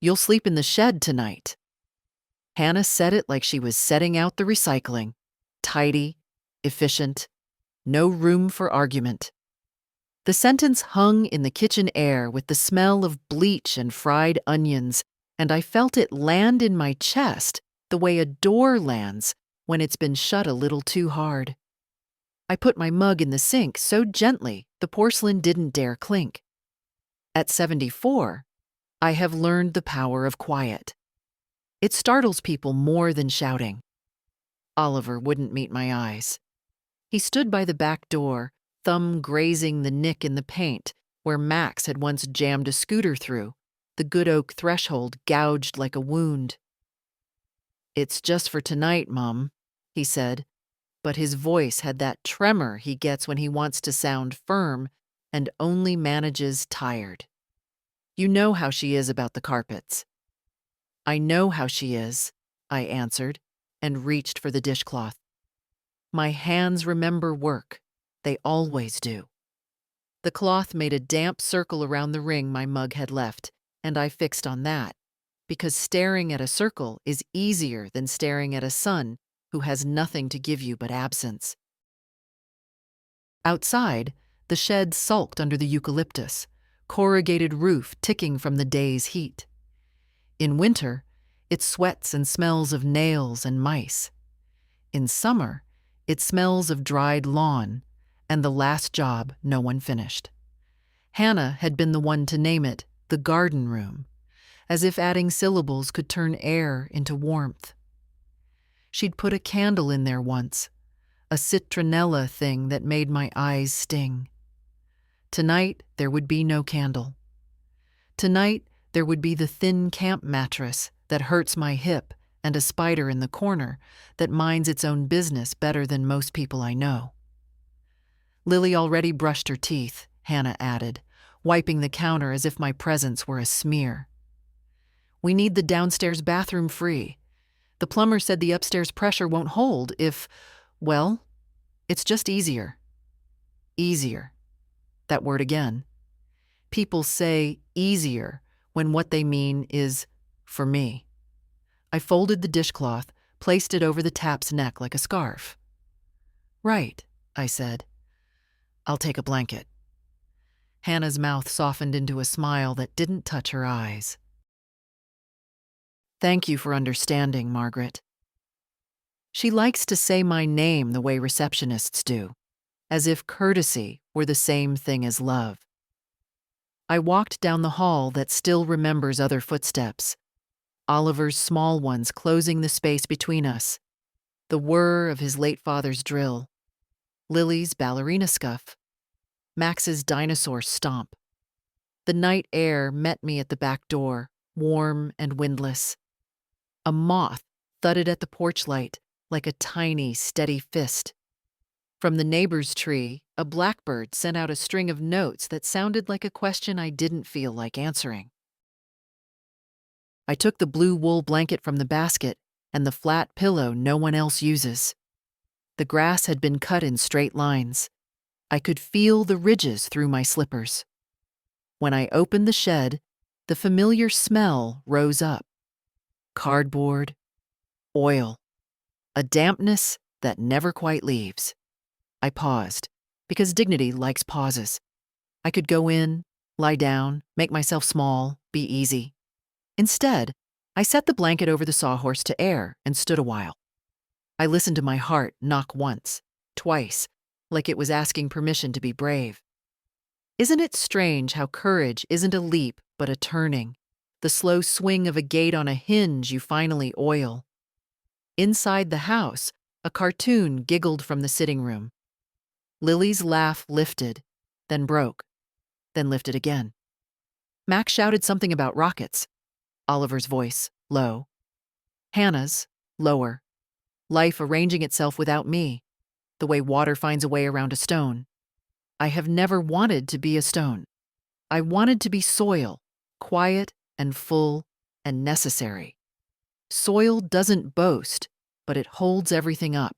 "You'll sleep in the shed tonight." Hannah said it like she was setting out the recycling. Tidy, efficient, no room for argument. The sentence hung in the kitchen air with the smell of bleach and fried onions, and I felt it land in my chest the way a door lands when it's been shut a little too hard. I put my mug in the sink so gently the porcelain didn't dare clink. At 74, I have learned the power of quiet. It startles people more than shouting. Oliver wouldn't meet my eyes. He stood by the back door, thumb grazing the nick in the paint where Max had once jammed a scooter through, the good oak threshold gouged like a wound. "It's just for tonight, Mum," he said, but his voice had that tremor he gets when he wants to sound firm and only manages tired. "You know how she is about the carpets." "I know how she is," I answered, and reached for the dishcloth. My hands remember work. They always do. The cloth made a damp circle around the ring my mug had left, and I fixed on that, because staring at a circle is easier than staring at a sun who has nothing to give you but absence. Outside, the shed sulked under the eucalyptus, corrugated roof ticking from the day's heat. In winter, it sweats and smells of nails and mice. In summer, it smells of dried lawn and the last job no one finished. Hannah had been the one to name it the garden room, as if adding syllables could turn air into warmth. She'd put a candle in there once, a citronella thing that made my eyes sting. Tonight, there would be no candle. Tonight, there would be the thin camp mattress that hurts my hip and a spider in the corner that minds its own business better than most people I know. Lily already brushed her teeth, Hannah added, wiping the counter as if my presence were a smear. "We need the downstairs bathroom free. The plumber said the upstairs pressure won't hold if, well, it's just easier." Easier. That word again. People say easier when what they mean is for me. I folded the dishcloth, placed it over the tap's neck like a scarf. "Right," I said. "I'll take a blanket." Hannah's mouth softened into a smile that didn't touch her eyes. "Thank you for understanding, Margaret." She likes to say my name the way receptionists do, as if courtesy were the same thing as love. I walked down the hall that still remembers other footsteps, Oliver's small ones closing the space between us, the whir of his late father's drill, Lily's ballerina scuff, Max's dinosaur stomp. The night air met me at the back door, warm and windless. A moth thudded at the porch light like a tiny, steady fist. From the neighbor's tree, a blackbird sent out a string of notes that sounded like a question I didn't feel like answering. I took the blue wool blanket from the basket and the flat pillow no one else uses. The grass had been cut in straight lines. I could feel the ridges through my slippers. When I opened the shed, the familiar smell rose up. Cardboard, oil, a dampness that never quite leaves. I paused, because dignity likes pauses. I could go in, lie down, make myself small, be easy. Instead, I set the blanket over the sawhorse to air and stood a while. I listened to my heart knock once, twice, like it was asking permission to be brave. Isn't it strange how courage isn't a leap but a turning, the slow swing of a gate on a hinge you finally oil? Inside the house, a cartoon giggled from the sitting room. Lily's laugh lifted, then broke, then lifted again. Max shouted something about rockets. Oliver's voice, low. Hannah's, lower. Life arranging itself without me, the way water finds a way around a stone. I have never wanted to be a stone. I wanted to be soil, quiet and full and necessary. Soil doesn't boast, but it holds everything up.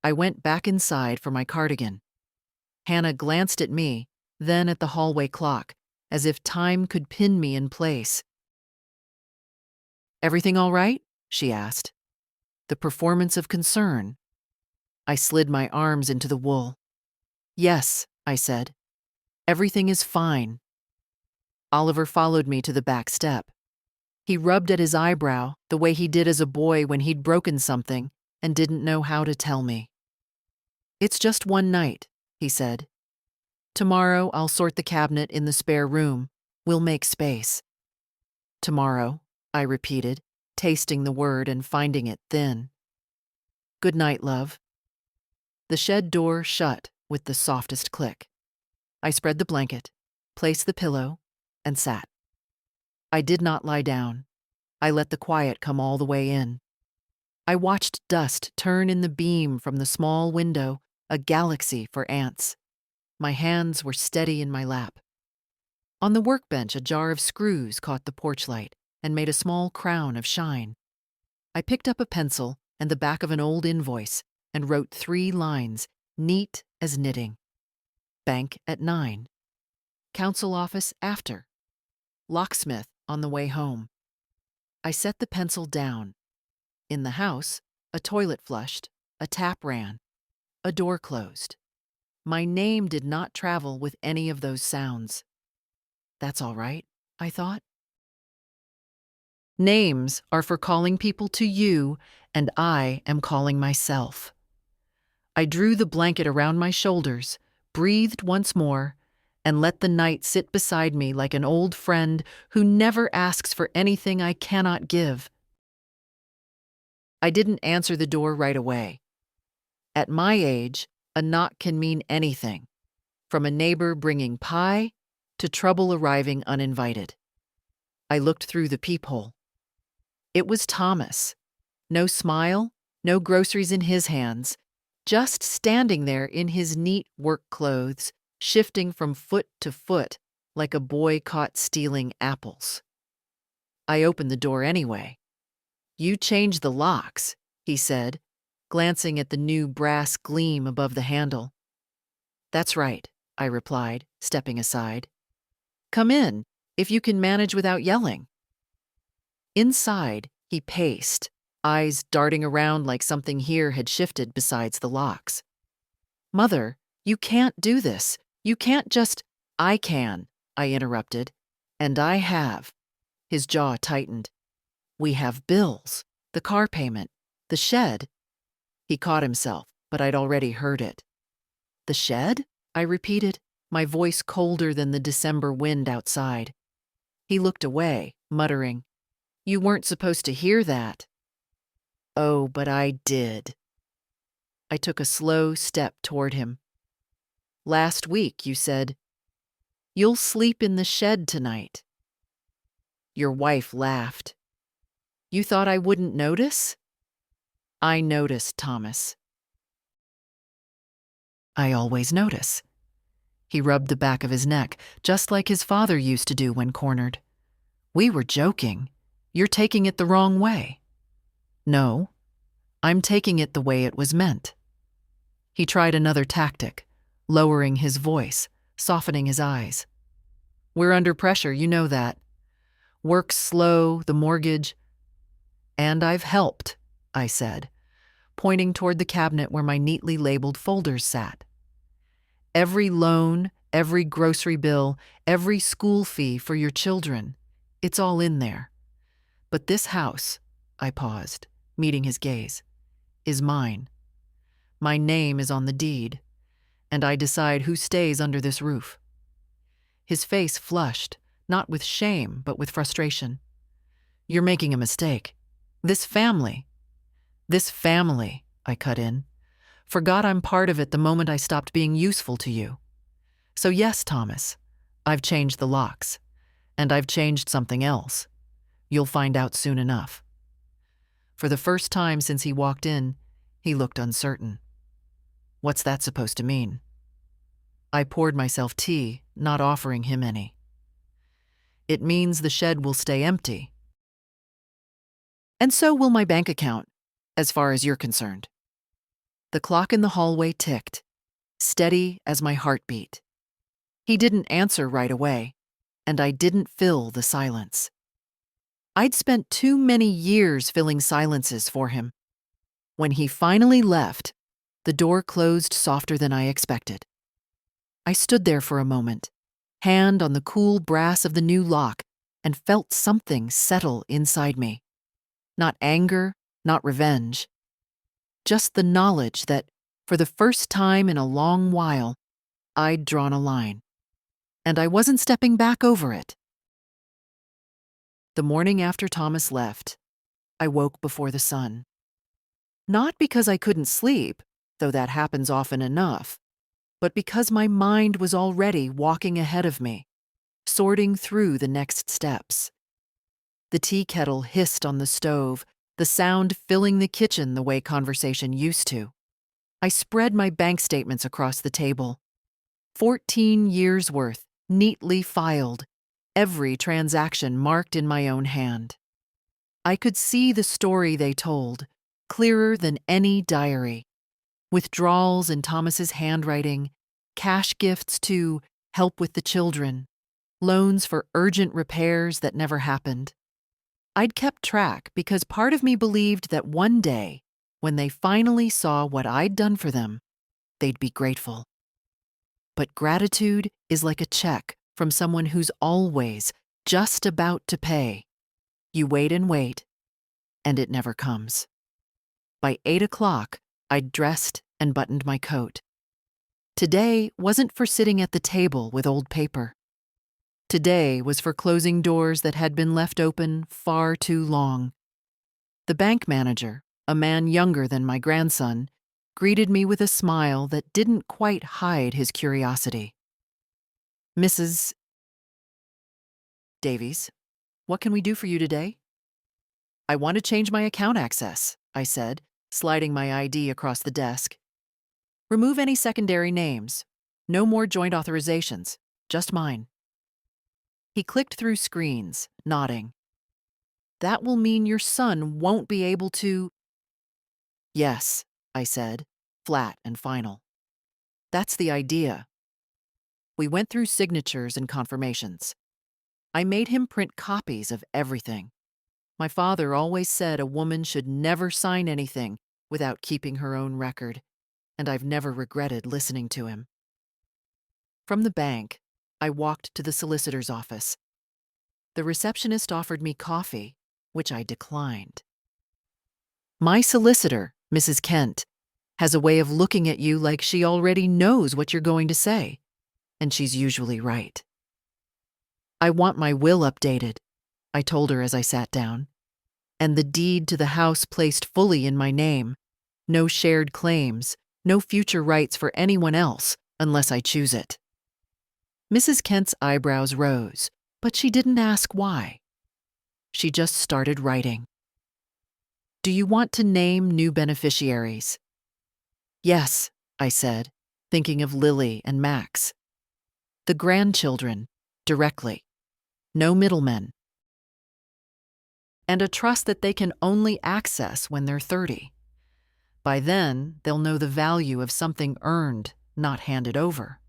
I went back inside for my cardigan. Hannah glanced at me, then at the hallway clock, as if time could pin me in place. Everything all right? She asked. The performance of concern. I slid my arms into the wool. Yes, I said. Everything is fine. Oliver followed me to the back step. He rubbed at his eyebrow the way he did as a boy when he'd broken something and didn't know how to tell me. It's just one night, he said. Tomorrow I'll sort the cabinet in the spare room. We'll make space. Tomorrow, I repeated, tasting the word and finding it thin. Good night, love. The shed door shut with the softest click. I spread the blanket, placed the pillow, and sat. I did not lie down. I let the quiet come all the way in. I watched dust turn in the beam from the small window, a galaxy for ants. My hands were steady in my lap. On the workbench, a jar of screws caught the porch light and made a small crown of shine. I picked up a pencil and the back of an old invoice and wrote 3 lines, neat as knitting. Bank at 9. Council office after. Locksmith on the way home. I set the pencil down. In the house, a toilet flushed, a tap ran, a door closed. My name did not travel with any of those sounds. That's all right, I thought. Names are for calling people to you, and I am calling myself. I drew the blanket around my shoulders, breathed once more, and let the night sit beside me like an old friend who never asks for anything I cannot give. I didn't answer the door right away. At my age, a knock can mean anything, from a neighbor bringing pie to trouble arriving uninvited. I looked through the peephole. It was Thomas. No smile, no groceries in his hands, just standing there in his neat work clothes, shifting from foot to foot like a boy caught stealing apples. I opened the door anyway. You changed the locks, he said, glancing at the new brass gleam above the handle. That's right, I replied, stepping aside. Come in, if you can manage without yelling. Inside, he paced, eyes darting around like something here had shifted besides the locks. Mother, you can't do this. You can't just— I can, I interrupted. And I have. His jaw tightened. We have bills, the car payment, the shed. He caught himself, but I'd already heard it. The shed? I repeated, my voice colder than the December wind outside. He looked away, muttering, You weren't supposed to hear that. Oh, but I did. I took a slow step toward him. Last week, you said, You'll sleep in the shed tonight. Your wife laughed. You thought I wouldn't notice? I noticed, Thomas. I always notice. He rubbed the back of his neck, just like his father used to do when cornered. We were joking. You're taking it the wrong way. No, I'm taking it the way it was meant. He tried another tactic, lowering his voice, softening his eyes. We're under pressure, you know that. Work's slow, the mortgage. And I've helped, I said, pointing toward the cabinet where my neatly labeled folders sat. Every loan, every grocery bill, every school fee for your children, it's all in there. But this house, I paused, meeting his gaze, is mine. My name is on the deed, and I decide who stays under this roof. His face flushed, not with shame, but with frustration. You're making a mistake. This family, I cut in, forgot I'm part of it the moment I stopped being useful to you. So yes, Thomas, I've changed the locks, and I've changed something else. You'll find out soon enough. For the first time since he walked in, he looked uncertain. What's that supposed to mean? I poured myself tea, not offering him any. It means the shed will stay empty. And so will my bank account, as far as you're concerned. The clock in the hallway ticked, steady as my heartbeat. He didn't answer right away, and I didn't fill the silence. I'd spent too many years filling silences for him. When he finally left, the door closed softer than I expected. I stood there for a moment, hand on the cool brass of the new lock, and felt something settle inside me. Not anger, not revenge. Just the knowledge that, for the first time in a long while, I'd drawn a line. And I wasn't stepping back over it. The morning after Thomas left, I woke before the sun. Not because I couldn't sleep, though that happens often enough, but because my mind was already walking ahead of me, sorting through the next steps. The tea kettle hissed on the stove, the sound filling the kitchen the way conversation used to. I spread my bank statements across the table. 14 years' worth, neatly filed, every transaction marked in my own hand. I could see the story they told, clearer than any diary. Withdrawals in Thomas's handwriting, cash gifts to help with the children, loans for urgent repairs that never happened. I'd kept track because part of me believed that one day, when they finally saw what I'd done for them, they'd be grateful. But gratitude is like a check from someone who's always just about to pay. You wait, and it never comes. By 8 o'clock, I'd dressed and buttoned my coat. Today wasn't for sitting at the table with old paper. Today was for closing doors that had been left open far too long. The bank manager, a man younger than my grandson, greeted me with a smile that didn't quite hide his curiosity. "Mrs. Davies, what can we do for you today?" "I want to change my account access," I said, sliding my ID across the desk. "Remove any secondary names. No more joint authorizations. Just mine." He clicked through screens, nodding. "That will mean your son won't be able to—" "Yes," I said, flat and final. "That's the idea." We went through signatures and confirmations. I made him print copies of everything. My father always said a woman should never sign anything without keeping her own record, and I've never regretted listening to him. From the bank, I walked to the solicitor's office. The receptionist offered me coffee, which I declined. My solicitor, Mrs. Kent, has a way of looking at you like she already knows what you're going to say, and she's usually right. "I want my will updated," I told her as I sat down, "and the deed to the house placed fully in my name. No shared claims, no future rights for anyone else unless I choose it." Mrs. Kent's eyebrows rose, but she didn't ask why. She just started writing. "Do you want to name new beneficiaries?" "Yes," I said, thinking of Lily and Max. "The grandchildren, directly. No middlemen. And a trust that they can only access when they're 30. By then, they'll know the value of something earned, not handed over."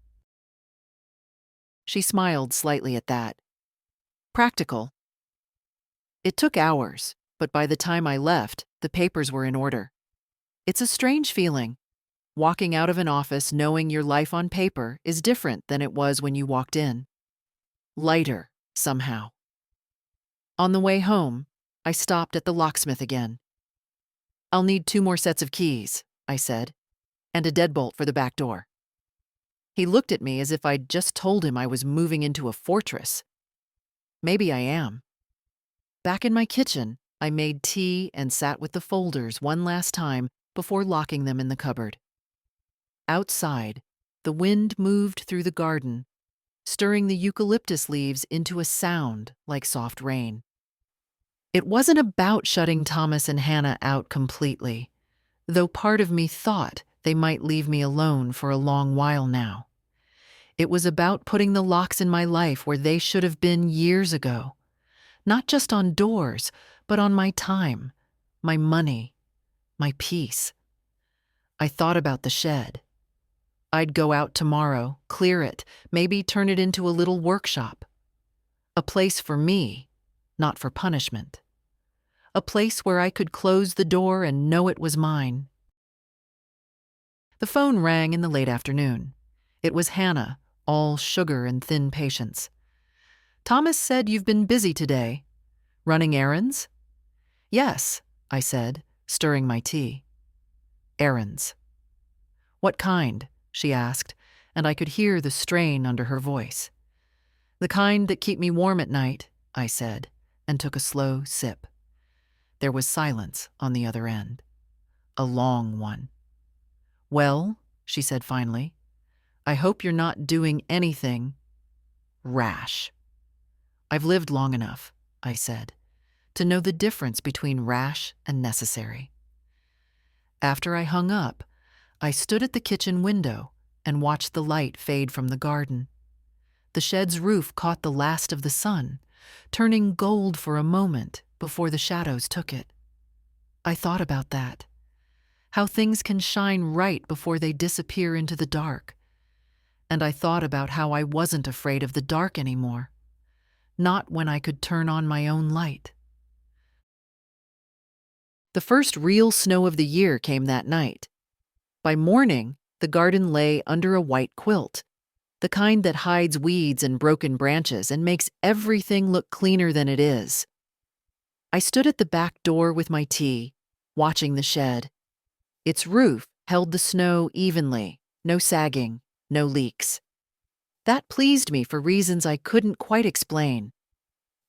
She smiled slightly at that. "Practical." It took hours, but by the time I left, the papers were in order. It's a strange feeling. Walking out of an office knowing your life on paper is different than it was when you walked in. Lighter, somehow. On the way home, I stopped at the locksmith again. "I'll need 2 more sets of keys," I said, "and a deadbolt for the back door." He looked at me as if I'd just told him I was moving into a fortress. Maybe I am. Back in my kitchen, I made tea and sat with the folders one last time before locking them in the cupboard. Outside, the wind moved through the garden, stirring the eucalyptus leaves into a sound like soft rain. It wasn't about shutting Thomas and Hannah out completely, though part of me thought they might leave me alone for a long while now. It was about putting the locks in my life where they should have been years ago, not just on doors, but on my time, my money, my peace. I thought about the shed. I'd go out tomorrow, clear it, maybe turn it into a little workshop. A place for me, not for punishment. A place where I could close the door and know it was mine. The phone rang in the late afternoon. It was Hannah, all sugar and thin patience. "Thomas said you've been busy today. Running errands?" "Yes," I said, stirring my tea. "Errands." "What kind?" she asked, and I could hear the strain under her voice. "The kind that keep me warm at night," I said, and took a slow sip. There was silence on the other end. A long one. "Well," she said finally, "I hope you're not doing anything rash." "I've lived long enough," I said, "to know the difference between rash and necessary." After I hung up, I stood at the kitchen window and watched the light fade from the garden. The shed's roof caught the last of the sun, turning gold for a moment before the shadows took it. I thought about that. How things can shine right before they disappear into the dark. And I thought about how I wasn't afraid of the dark anymore. Not when I could turn on my own light. The first real snow of the year came that night. By morning, the garden lay under a white quilt, the kind that hides weeds and broken branches and makes everything look cleaner than it is. I stood at the back door with my tea, watching the shed. Its roof held the snow evenly, no sagging, no leaks. That pleased me for reasons I couldn't quite explain.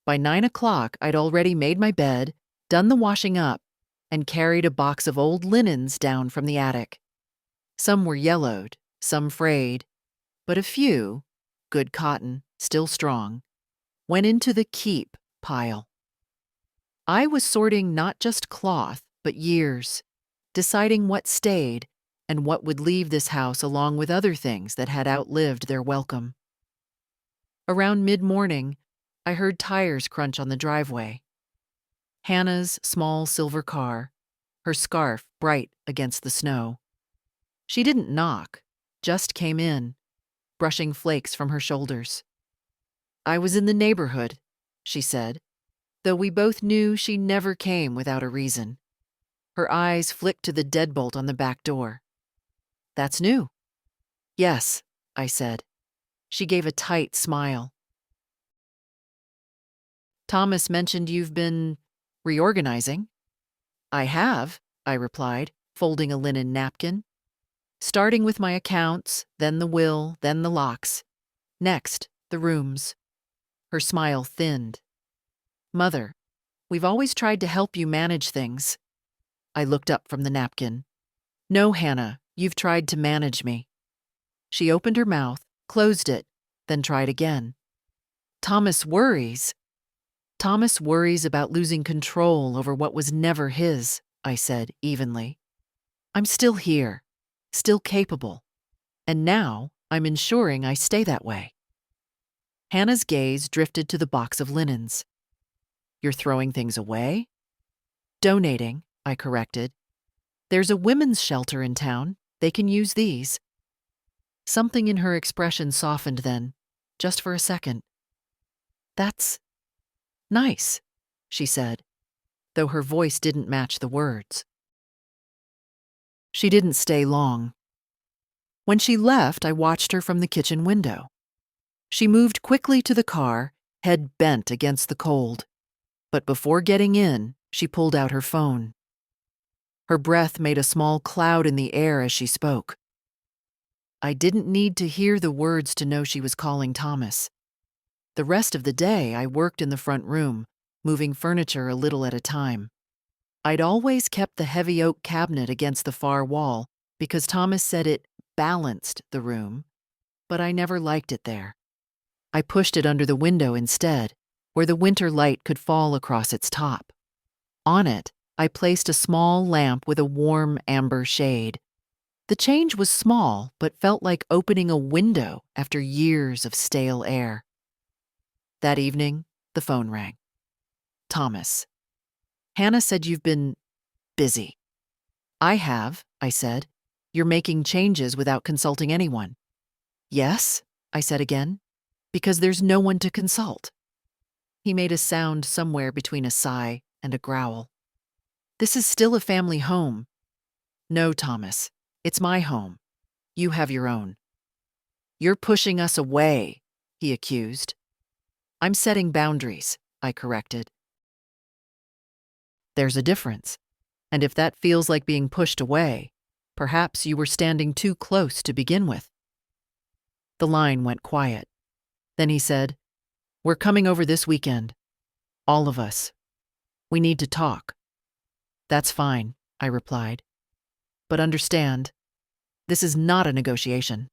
By 9 o'clock, I'd already made my bed, done the washing up, and carried a box of old linens down from the attic. Some were yellowed, some frayed, but a few, good cotton, still strong, went into the keep pile. I was sorting not just cloth, but years, deciding what stayed and what would leave this house along with other things that had outlived their welcome. Around mid-morning, I heard tires crunch on the driveway. Hannah's small silver car, her scarf bright against the snow. She didn't knock, just came in, brushing flakes from her shoulders. "I was in the neighborhood," she said, though we both knew she never came without a reason. Her eyes flicked to the deadbolt on the back door. "That's new." "Yes," I said. She gave a tight smile. "Thomas mentioned you've been reorganizing." "I have," I replied, folding a linen napkin. "Starting with my accounts, then the will, then the locks. Next, the rooms." Her smile thinned. "Mother, we've always tried to help you manage things." I looked up from the napkin. "No, Hannah, you've tried to manage me." She opened her mouth, closed it, then tried again. Thomas worries." "Thomas worries about losing control over what was never his," I said evenly. "I'm still here, still capable, and now I'm ensuring I stay that way." Hannah's gaze drifted to the box of linens. "You're throwing things away?" "Donating," I corrected. "There's a women's shelter in town. They can use these." Something in her expression softened then, just for a second. "That's nice," she said, though her voice didn't match the words. She didn't stay long. When she left, I watched her from the kitchen window. She moved quickly to the car, head bent against the cold. But before getting in, she pulled out her phone. Her breath made a small cloud in the air as she spoke. I didn't need to hear the words to know she was calling Thomas. The rest of the day, I worked in the front room, moving furniture a little at a time. I'd always kept the heavy oak cabinet against the far wall because Thomas said it balanced the room, but I never liked it there. I pushed it under the window instead, where the winter light could fall across its top. On it, I placed a small lamp with a warm amber shade. The change was small, but felt like opening a window after years of stale air. That evening, the phone rang. "Thomas. Hannah said you've been busy." "I have," I said. "You're making changes without consulting anyone." "Yes," I said again, "because there's no one to consult." He made a sound somewhere between a sigh and a growl. This is still a family home. No, Thomas, it's my home. You have your own. You're pushing us away, he accused. I'm setting boundaries, I corrected. There's a difference. And if that feels like being pushed away, perhaps you were standing too close to begin with. The line went quiet. Then he said, We're coming over this weekend. All of us. We need to talk. That's fine, I replied. But understand, this is not a negotiation.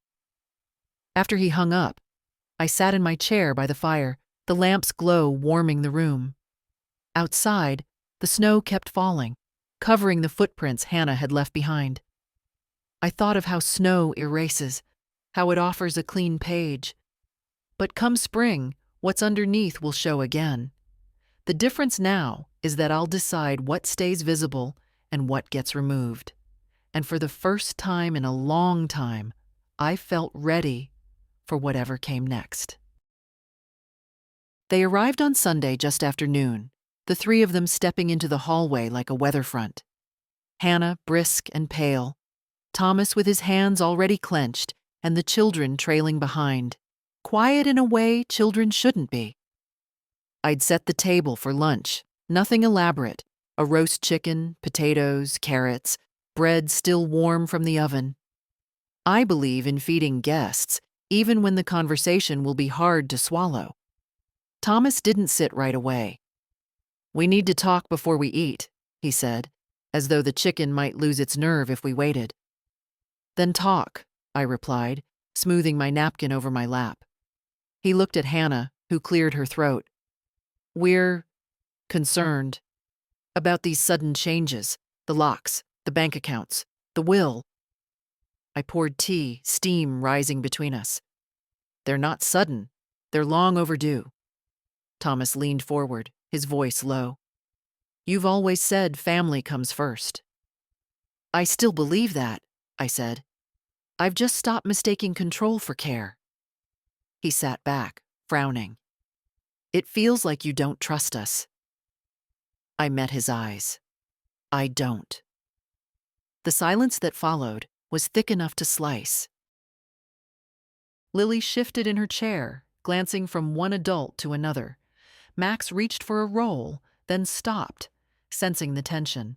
After he hung up, I sat in my chair by the fire, the lamp's glow warming the room. Outside, the snow kept falling, covering the footprints Hannah had left behind. I thought of how snow erases, how it offers a clean page. But come spring, what's underneath will show again. The difference now is that I'll decide what stays visible and what gets removed. And for the first time in a long time, I felt ready for whatever came next. They arrived on Sunday just after noon, the three of them stepping into the hallway like a weather front. Hannah brisk and pale, Thomas with his hands already clenched, and the children trailing behind, quiet in a way children shouldn't be. I'd set the table for lunch, nothing elaborate, a roast chicken, potatoes, carrots, bread still warm from the oven. I believe in feeding guests, even when the conversation will be hard to swallow. Thomas didn't sit right away. We need to talk before we eat, he said, as though the chicken might lose its nerve if we waited. Then talk, I replied, smoothing my napkin over my lap. He looked at Hannah, who cleared her throat. We're concerned about these sudden changes, the locks, the bank accounts, the will. I poured tea, steam rising between us. They're not sudden. They're long overdue. Thomas leaned forward, his voice low. You've always said family comes first. I still believe that, I said. I've just stopped mistaking control for care. He sat back, frowning. It feels like you don't trust us. I met his eyes. I don't. The silence that followed was thick enough to slice. Lily shifted in her chair, glancing from one adult to another. Max reached for a roll, then stopped, sensing the tension.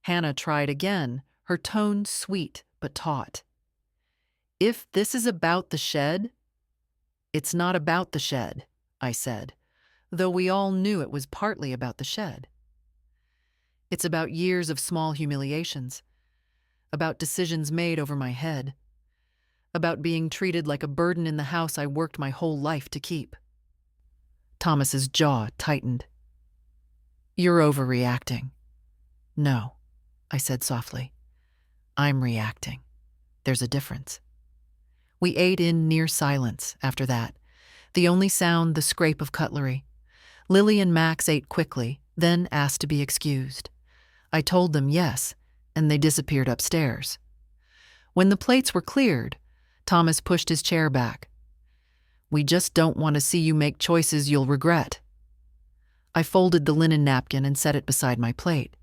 Hannah tried again, her tone sweet but taut. If this is about the shed, it's not about the shed, I said, though we all knew it was partly about the shed. It's about years of small humiliations, about decisions made over my head, about being treated like a burden in the house I worked my whole life to keep. Thomas's jaw tightened. You're overreacting. No, I said softly. I'm reacting. There's a difference. We ate in near silence after that, the only sound the scrape of cutlery. Lily and Max ate quickly, then asked to be excused. I told them yes, and they disappeared upstairs. When the plates were cleared, Thomas pushed his chair back. We just don't want to see you make choices you'll regret. I folded the linen napkin and set it beside my plate.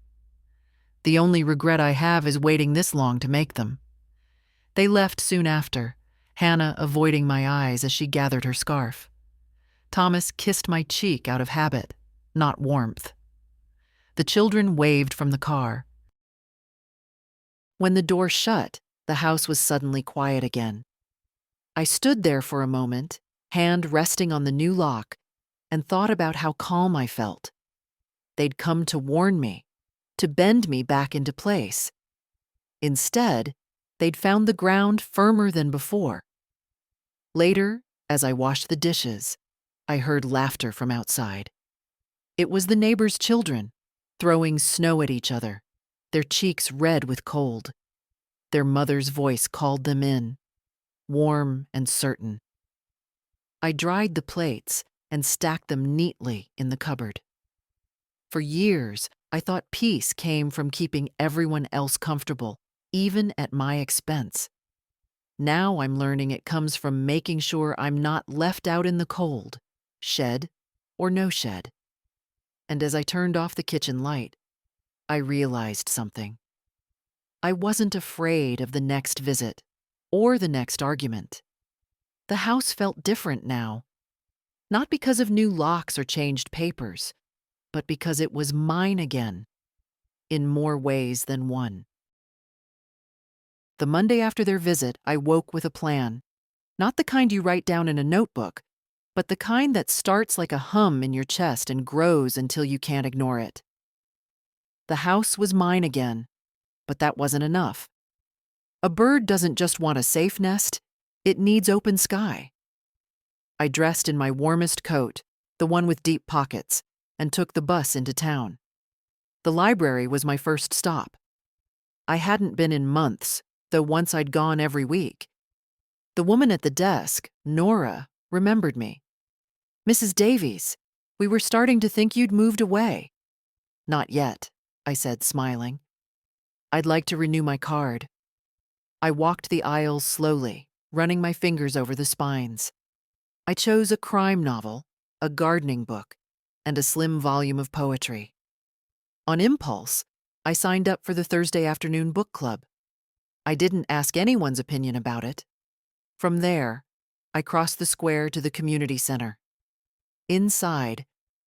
The only regret I have is waiting this long to make them. They left soon after, Hannah avoiding my eyes as she gathered her scarf. Thomas kissed my cheek out of habit, not warmth. The children waved from the car. When the door shut, the house was suddenly quiet again. I stood there for a moment, hand resting on the new lock, and thought about how calm I felt. They'd come to warn me, to bend me back into place. Instead, they'd found the ground firmer than before. Later, as I washed the dishes, I heard laughter from outside. It was the neighbors' children, throwing snow at each other, their cheeks red with cold. Their mother's voice called them in, warm and certain. I dried the plates and stacked them neatly in the cupboard. For years, I thought peace came from keeping everyone else comfortable, even at my expense. Now I'm learning it comes from making sure I'm not left out in the cold, shed, or no shed. And as I turned off the kitchen light, I realized something. I wasn't afraid of the next visit or the next argument. The house felt different now, not because of new locks or changed papers, but because it was mine again, in more ways than one. The Monday after their visit, I woke with a plan. Not the kind you write down in a notebook, but the kind that starts like a hum in your chest and grows until you can't ignore it. The house was mine again, but that wasn't enough. A bird doesn't just want a safe nest, it needs open sky. I dressed in my warmest coat, the one with deep pockets, and took the bus into town. The library was my first stop. I hadn't been in months, though once I'd gone every week. The woman at the desk, Nora, remembered me. "Mrs. Davies, we were starting to think you'd moved away." "Not yet," I said, smiling. "I'd like to renew my card." I walked the aisles slowly, running my fingers over the spines. I chose a crime novel, a gardening book, and a slim volume of poetry. On impulse, I signed up for the Thursday afternoon book club. I didn't ask anyone's opinion about it. From there, I crossed the square to the community center. Inside,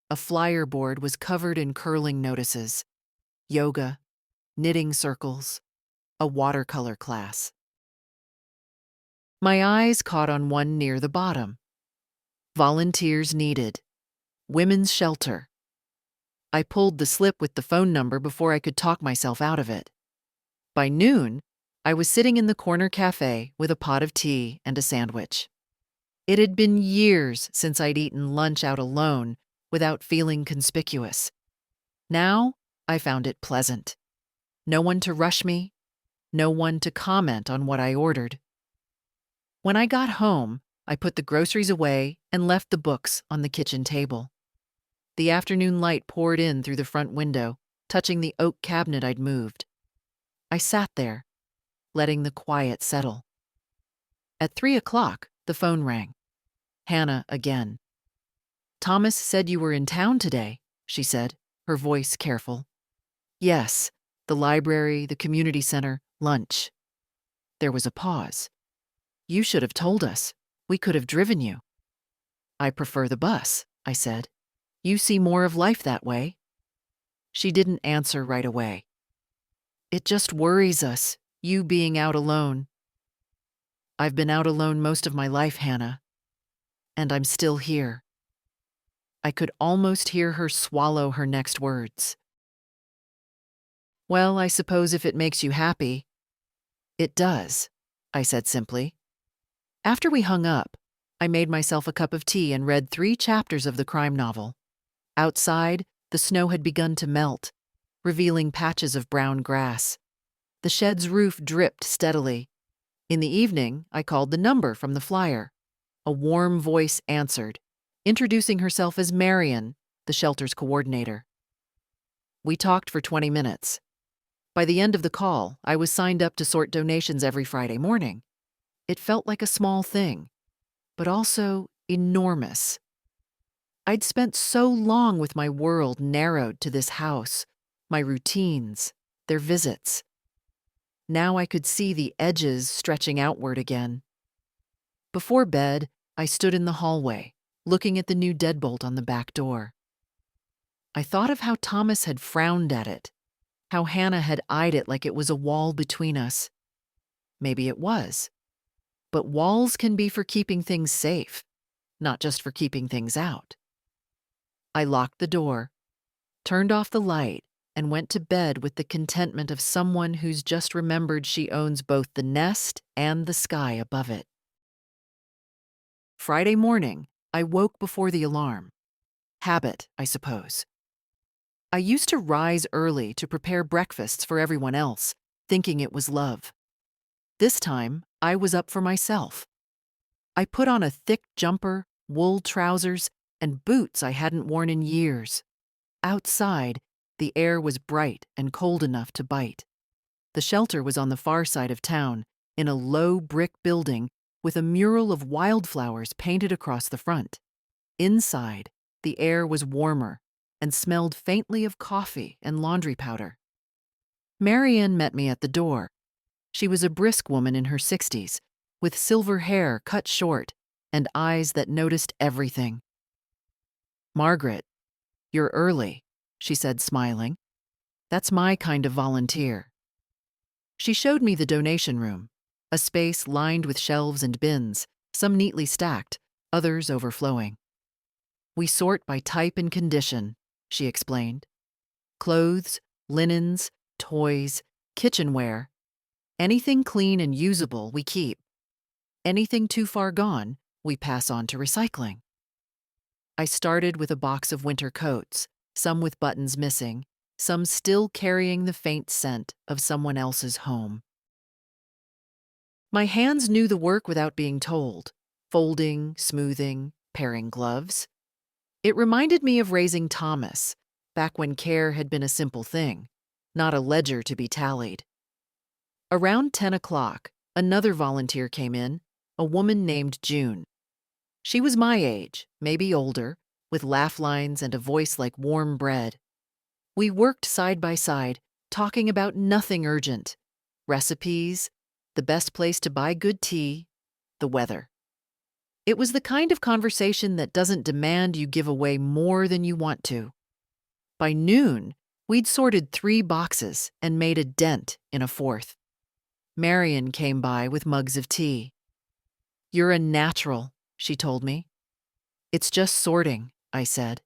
a flyer board was covered in curling notices: yoga, knitting circles, a watercolor class. My eyes caught on one near the bottom. Volunteers needed. Women's shelter. I pulled the slip with the phone number before I could talk myself out of it. By noon, I was sitting in the corner cafe with a pot of tea and a sandwich. It had been years since I'd eaten lunch out alone without feeling conspicuous. Now, I found it pleasant. No one to rush me, no one to comment on what I ordered. When I got home, I put the groceries away and left the books on the kitchen table. The afternoon light poured in through the front window, touching the oak cabinet I'd moved. I sat there, letting the quiet settle. At 3 o'clock, the phone rang. Hannah again. "Thomas said you were in town today," she said, her voice careful. "Yes, the library, the community center, lunch." There was a pause. "You should have told us. We could have driven you." "I prefer the bus," I said. "You see more of life that way." She didn't answer right away. "It just worries us, you being out alone." "I've been out alone most of my life, Hannah. And I'm still here." I could almost hear her swallow her next words. "Well, I suppose if it makes you happy." "It does," I said simply. After we hung up, I made myself a cup of tea and read 3 chapters of the crime novel. Outside, the snow had begun to melt, revealing patches of brown grass. The shed's roof dripped steadily. In the evening, I called the number from the flyer. A warm voice answered, introducing herself as Marion, the shelter's coordinator. We talked for 20 minutes. By the end of the call, I was signed up to sort donations every Friday morning. It felt like a small thing, but also enormous. I'd spent so long with my world narrowed to this house, my routines, their visits. Now I could see the edges stretching outward again. Before bed, I stood in the hallway, looking at the new deadbolt on the back door. I thought of how Thomas had frowned at it, how Hannah had eyed it like it was a wall between us. Maybe it was. But walls can be for keeping things safe, not just for keeping things out. I locked the door, turned off the light, and went to bed with the contentment of someone who's just remembered she owns both the nest and the sky above it. Friday morning, I woke before the alarm. Habit, I suppose. I used to rise early to prepare breakfasts for everyone else, thinking it was love. This time, I was up for myself. I put on a thick jumper, wool trousers, and boots I hadn't worn in years. Outside, the air was bright and cold enough to bite. The shelter was on the far side of town, in a low brick building with a mural of wildflowers painted across the front. Inside, The air was warmer and smelled faintly of coffee and laundry powder. Marian met me at the door. She was a brisk woman in her 60s, with silver hair cut short and eyes that noticed everything. "Margaret, you're early," she said, smiling. "That's my kind of volunteer." She showed me the donation room, a space lined with shelves and bins, some neatly stacked, others overflowing. "We sort by type and condition," she explained. "Clothes, linens, toys, kitchenware. Anything clean and usable, we keep. Anything too far gone, we pass on to recycling." I started with a box of winter coats, some with buttons missing, some still carrying the faint scent of someone else's home. My hands knew the work without being told, folding, smoothing, pairing gloves. It reminded me of raising Thomas, back when care had been a simple thing, not a ledger to be tallied. Around 10 o'clock, another volunteer came in, a woman named June. She was my age, maybe older, with laugh lines and a voice like warm bread. We worked side by side, talking about nothing urgent: recipes, the best place to buy good tea, the weather. It was the kind of conversation that doesn't demand you give away more than you want to. By noon, we'd sorted 3 boxes and made a dent in a 4th. Marian came by with mugs of tea. "You're a natural," she told me. "It's just sorting," I said.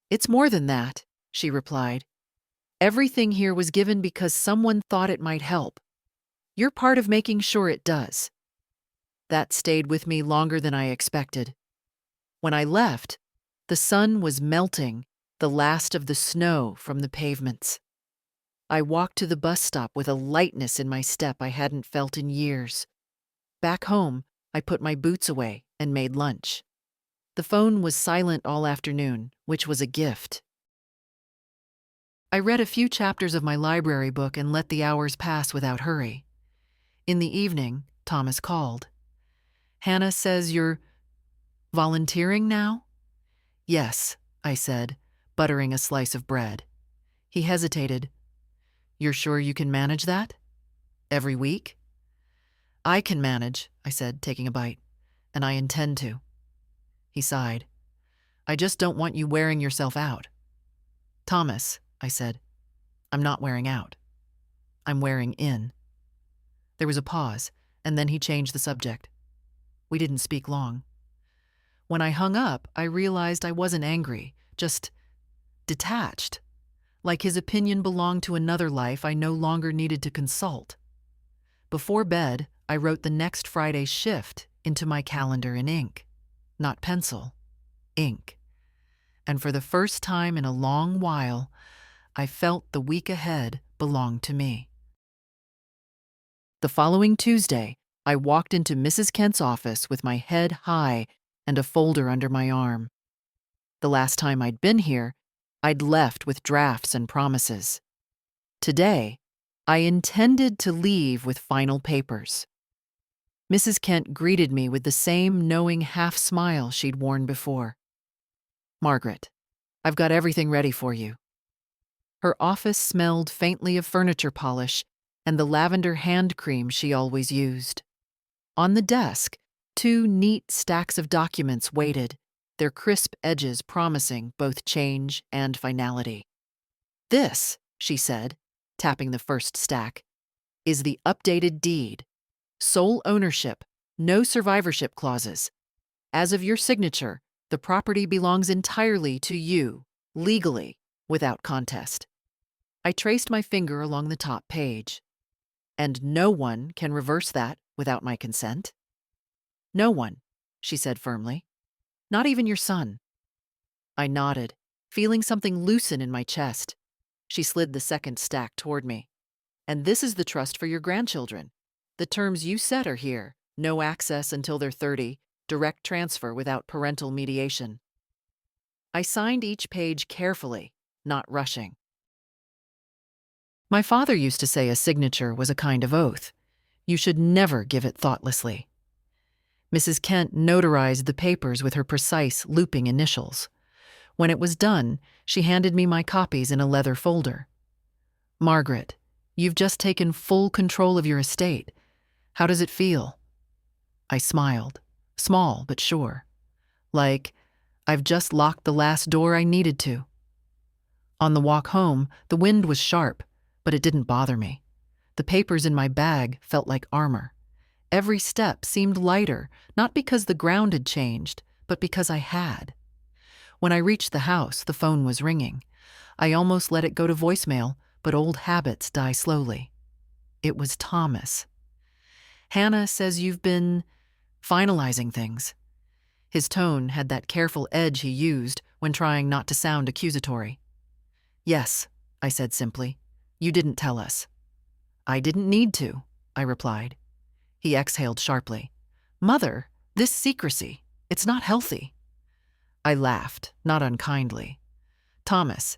"It's more than that," she replied. "Everything here was given because someone thought it might help. You're part of making sure it does." That stayed with me longer than I expected. When I left, the sun was melting the last of the snow from the pavements. I walked to the bus stop with a lightness in my step I hadn't felt in years. Back home, I put my boots away and made lunch. The phone was silent all afternoon, which was a gift. I read a few chapters of my library book and let the hours pass without hurry. In the evening, Thomas called. "Hannah says you're volunteering now?" "Yes," I said, buttering a slice of bread. He hesitated. "You're sure you can manage that? Every week?" "I can manage," I said, taking a bite, "and I intend to." He sighed. "I just don't want you wearing yourself out." "Thomas," I said, "I'm not wearing out. I'm wearing in." There was a pause, and then he changed the subject. We didn't speak long. When I hung up, I realized I wasn't angry, just detached, like his opinion belonged to another life I no longer needed to consult. Before bed, I wrote the next Friday's shift into my calendar in ink. Not pencil, ink. And for the first time in a long while, I felt the week ahead belonged to me. The following Tuesday, I walked into Mrs. Kent's office with my head high and a folder under my arm. The last time I'd been here, I'd left with drafts and promises. Today, I intended to leave with final papers. Mrs. Kent greeted me with the same knowing half-smile she'd worn before. "Margaret, I've got everything ready for you." Her office smelled faintly of furniture polish and the lavender hand cream she always used. On the desk, 2 neat stacks of documents waited, their crisp edges promising both change and finality. "This," she said, tapping the first stack, "is the updated deed. Sole ownership, no survivorship clauses. As of your signature, the property belongs entirely to you, legally, without contest." I traced my finger along the top page. "And no one can reverse that without my consent?" "No one," she said firmly. "Not even your son." I nodded, feeling something loosen in my chest. She slid the second stack toward me. "And this is the trust for your grandchildren. The terms you set are here: no access until they're 30, direct transfer without parental mediation." I signed each page carefully, not rushing. My father used to say a signature was a kind of oath. You should never give it thoughtlessly. Mrs. Kent notarized the papers with her precise, looping initials. When it was done, she handed me my copies in a leather folder. "Margaret, you've just taken full control of your estate. How does it feel?" I smiled, small but sure. Like, I've just locked the last door I needed to. On the walk home, the wind was sharp, but it didn't bother me. The papers in my bag felt like armor. Every step seemed lighter, not because the ground had changed, but because I had. When I reached the house, the phone was ringing. I almost let it go to voicemail, but old habits die slowly. It was Thomas. "Hannah says you've been finalizing things." His tone had that careful edge he used when trying not to sound accusatory. "Yes," I said simply. "You didn't tell us." "I didn't need to," I replied. He exhaled sharply. "Mother, this secrecy, it's not healthy." I laughed, not unkindly. "Thomas,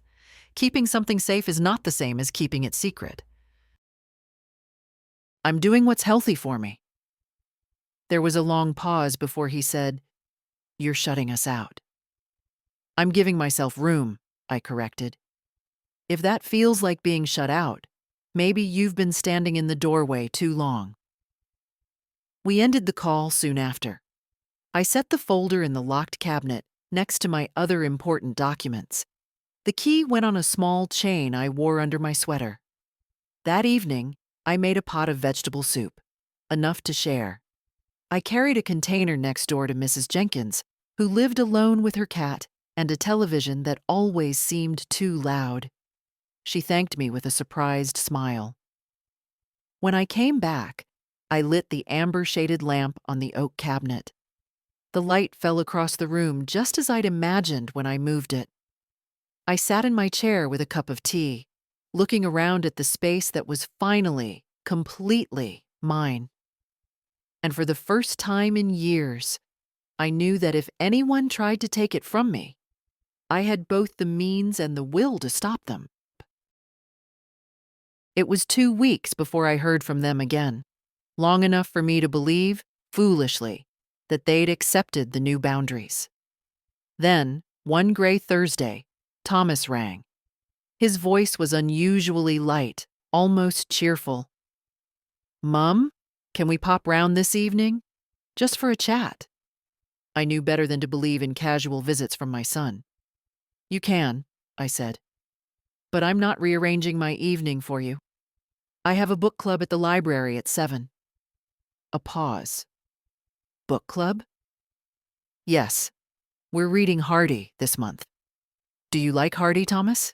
keeping something safe is not the same as keeping it secret. I'm doing what's healthy for me." There was a long pause before he said, "You're shutting us out." "I'm giving myself room," I corrected. "If that feels like being shut out, maybe you've been standing in the doorway too long." We ended the call soon after. I set the folder in the locked cabinet next to my other important documents. The key went on a small chain I wore under my sweater. That evening, I made a pot of vegetable soup, enough to share. I carried a container next door to Mrs. Jenkins, who lived alone with her cat and a television that always seemed too loud. She thanked me with a surprised smile. When I came back, I lit the amber-shaded lamp on the oak cabinet. The light fell across the room just as I'd imagined when I moved it. I sat in my chair with a cup of tea, looking around at the space that was finally, completely mine. And for the first time in years, I knew that if anyone tried to take it from me, I had both the means and the will to stop them. It was 2 weeks before I heard from them again, long enough for me to believe, foolishly, that they'd accepted the new boundaries. Then, one gray Thursday, Thomas rang. His voice was unusually light, almost cheerful. "Mum, can we pop round this evening? Just for a chat." I knew better than to believe in casual visits from my son. "You can," I said. "But I'm not rearranging my evening for you. I have a book club at the library at 7. A pause. "Book club?" "Yes. We're reading Hardy this month. Do you like Hardy, Thomas?"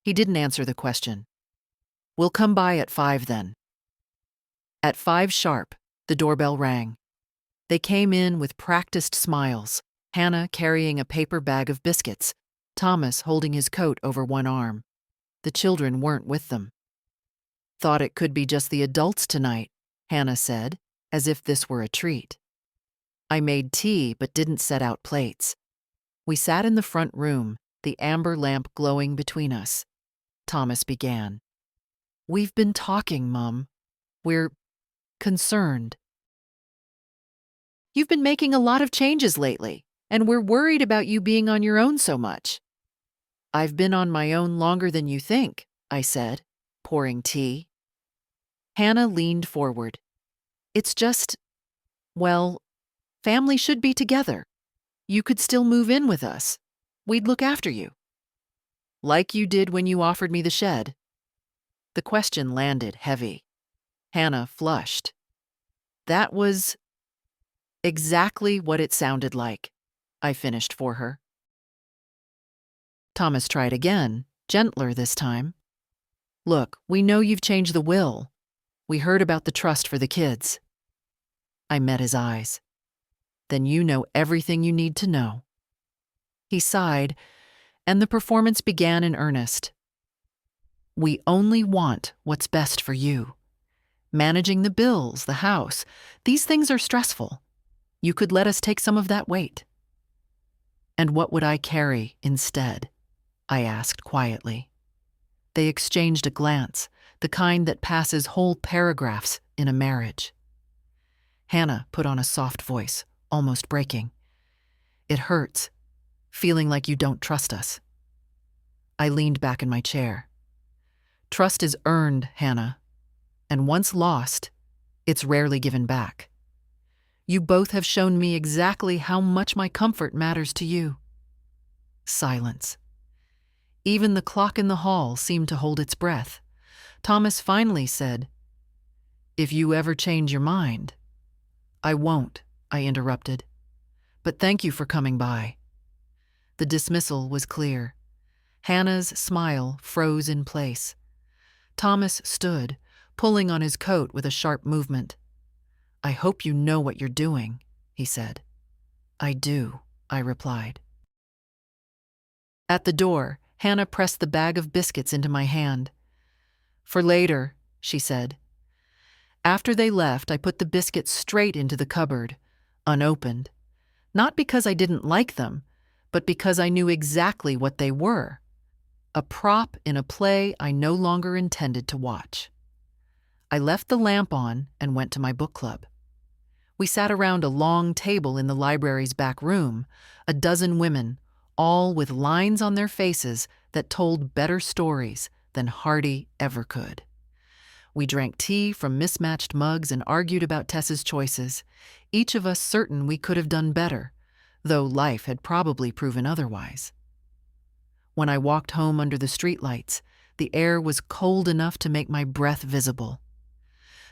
He didn't answer the question. "We'll come by at 5 then." At 5 sharp, the doorbell rang. They came in with practiced smiles, Hannah carrying a paper bag of biscuits, Thomas holding his coat over one arm. The children weren't with them. "Thought it could be just the adults tonight," Hannah said, as if this were a treat. I made tea but didn't set out plates. We sat in the front room, the amber lamp glowing between us. Thomas began. "We've been talking, Mum. We're concerned. You've been making a lot of changes lately, and we're worried about you being on your own so much." "I've been on my own longer than you think," I said, pouring tea. Hannah leaned forward. "It's just, well, family should be together. You could still move in with us. We'd look after you. Like you did when you offered me the shed." The question landed heavy. Hannah flushed. "That was exactly what it sounded like," I finished for her. Thomas tried again, gentler this time. "Look, we know you've changed the will. We heard about the trust for the kids." I met his eyes. "Then you know everything you need to know." He sighed, and the performance began in earnest. "We only want what's best for you. Managing the bills, the house, these things are stressful. You could let us take some of that weight." "And what would I carry instead?" I asked quietly. They exchanged a glance, the kind that passes whole paragraphs in a marriage. Hannah put on a soft voice, almost breaking. "It hurts, feeling like you don't trust us. I leaned back in my chair. Trust is earned, Hannah, and once lost, it's rarely given back. You both have shown me exactly how much my comfort matters to you. Silence. Even the clock in the hall seemed to hold its breath. Thomas finally said, "If you ever change your mind." "I won't," I interrupted. "But thank you for coming by." The dismissal was clear. Hannah's smile froze in place. Thomas stood, pulling on his coat with a sharp movement. "I hope you know what you're doing," he said. "I do," I replied. At the door, Hannah pressed the bag of biscuits into my hand. "For later," she said. After they left, I put the biscuits straight into the cupboard, unopened. Not because I didn't like them, but because I knew exactly what they were. A prop in a play I no longer intended to watch. I left the lamp on and went to my book club. We sat around a long table in the library's back room, a dozen women, all with lines on their faces that told better stories than Hardy ever could. We drank tea from mismatched mugs and argued about Tessa's choices, each of us certain we could have done better, though life had probably proven otherwise. When I walked home under the streetlights, the air was cold enough to make my breath visible.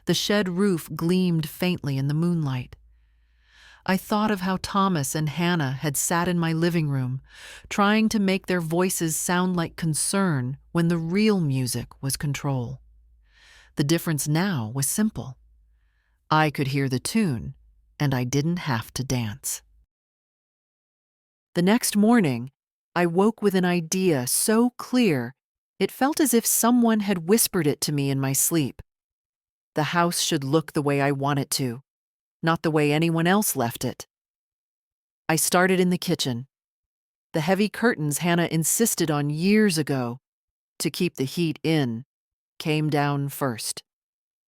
The shed roof gleamed faintly in the moonlight. I thought of how Thomas and Hannah had sat in my living room, trying to make their voices sound like concern when the real music was control. The difference now was simple. I could hear the tune, and I didn't have to dance. The next morning, I woke with an idea so clear it felt as if someone had whispered it to me in my sleep. The house should look the way I want it to, not the way anyone else left it. I started in the kitchen. The heavy curtains Hannah insisted on years ago to keep the heat in came down first.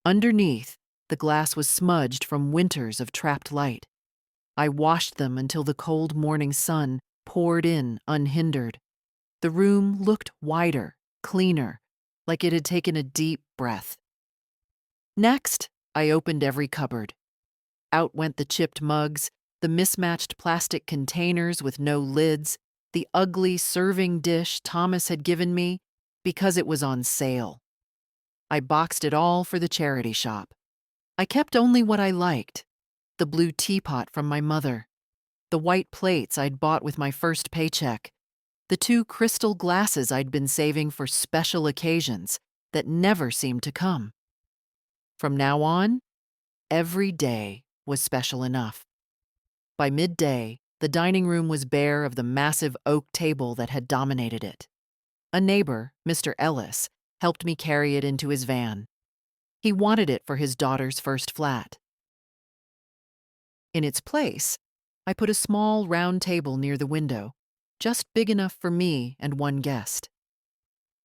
Underneath, the glass was smudged from winters of trapped light. I washed them until the cold morning sun poured in unhindered. The room looked wider, cleaner, like it had taken a deep breath. Next, I opened every cupboard. Out went the chipped mugs, the mismatched plastic containers with no lids, the ugly serving dish Thomas had given me because it was on sale. I boxed it all for the charity shop. I kept only what I liked: the blue teapot from my mother, the white plates I'd bought with my first paycheck, the 2 crystal glasses I'd been saving for special occasions that never seemed to come. From now on, every day was special enough. By midday, the dining room was bare of the massive oak table that had dominated it. A neighbor, Mr. Ellis, helped me carry it into his van. He wanted it for his daughter's first flat. In its place, I put a small round table near the window, just big enough for me and one guest.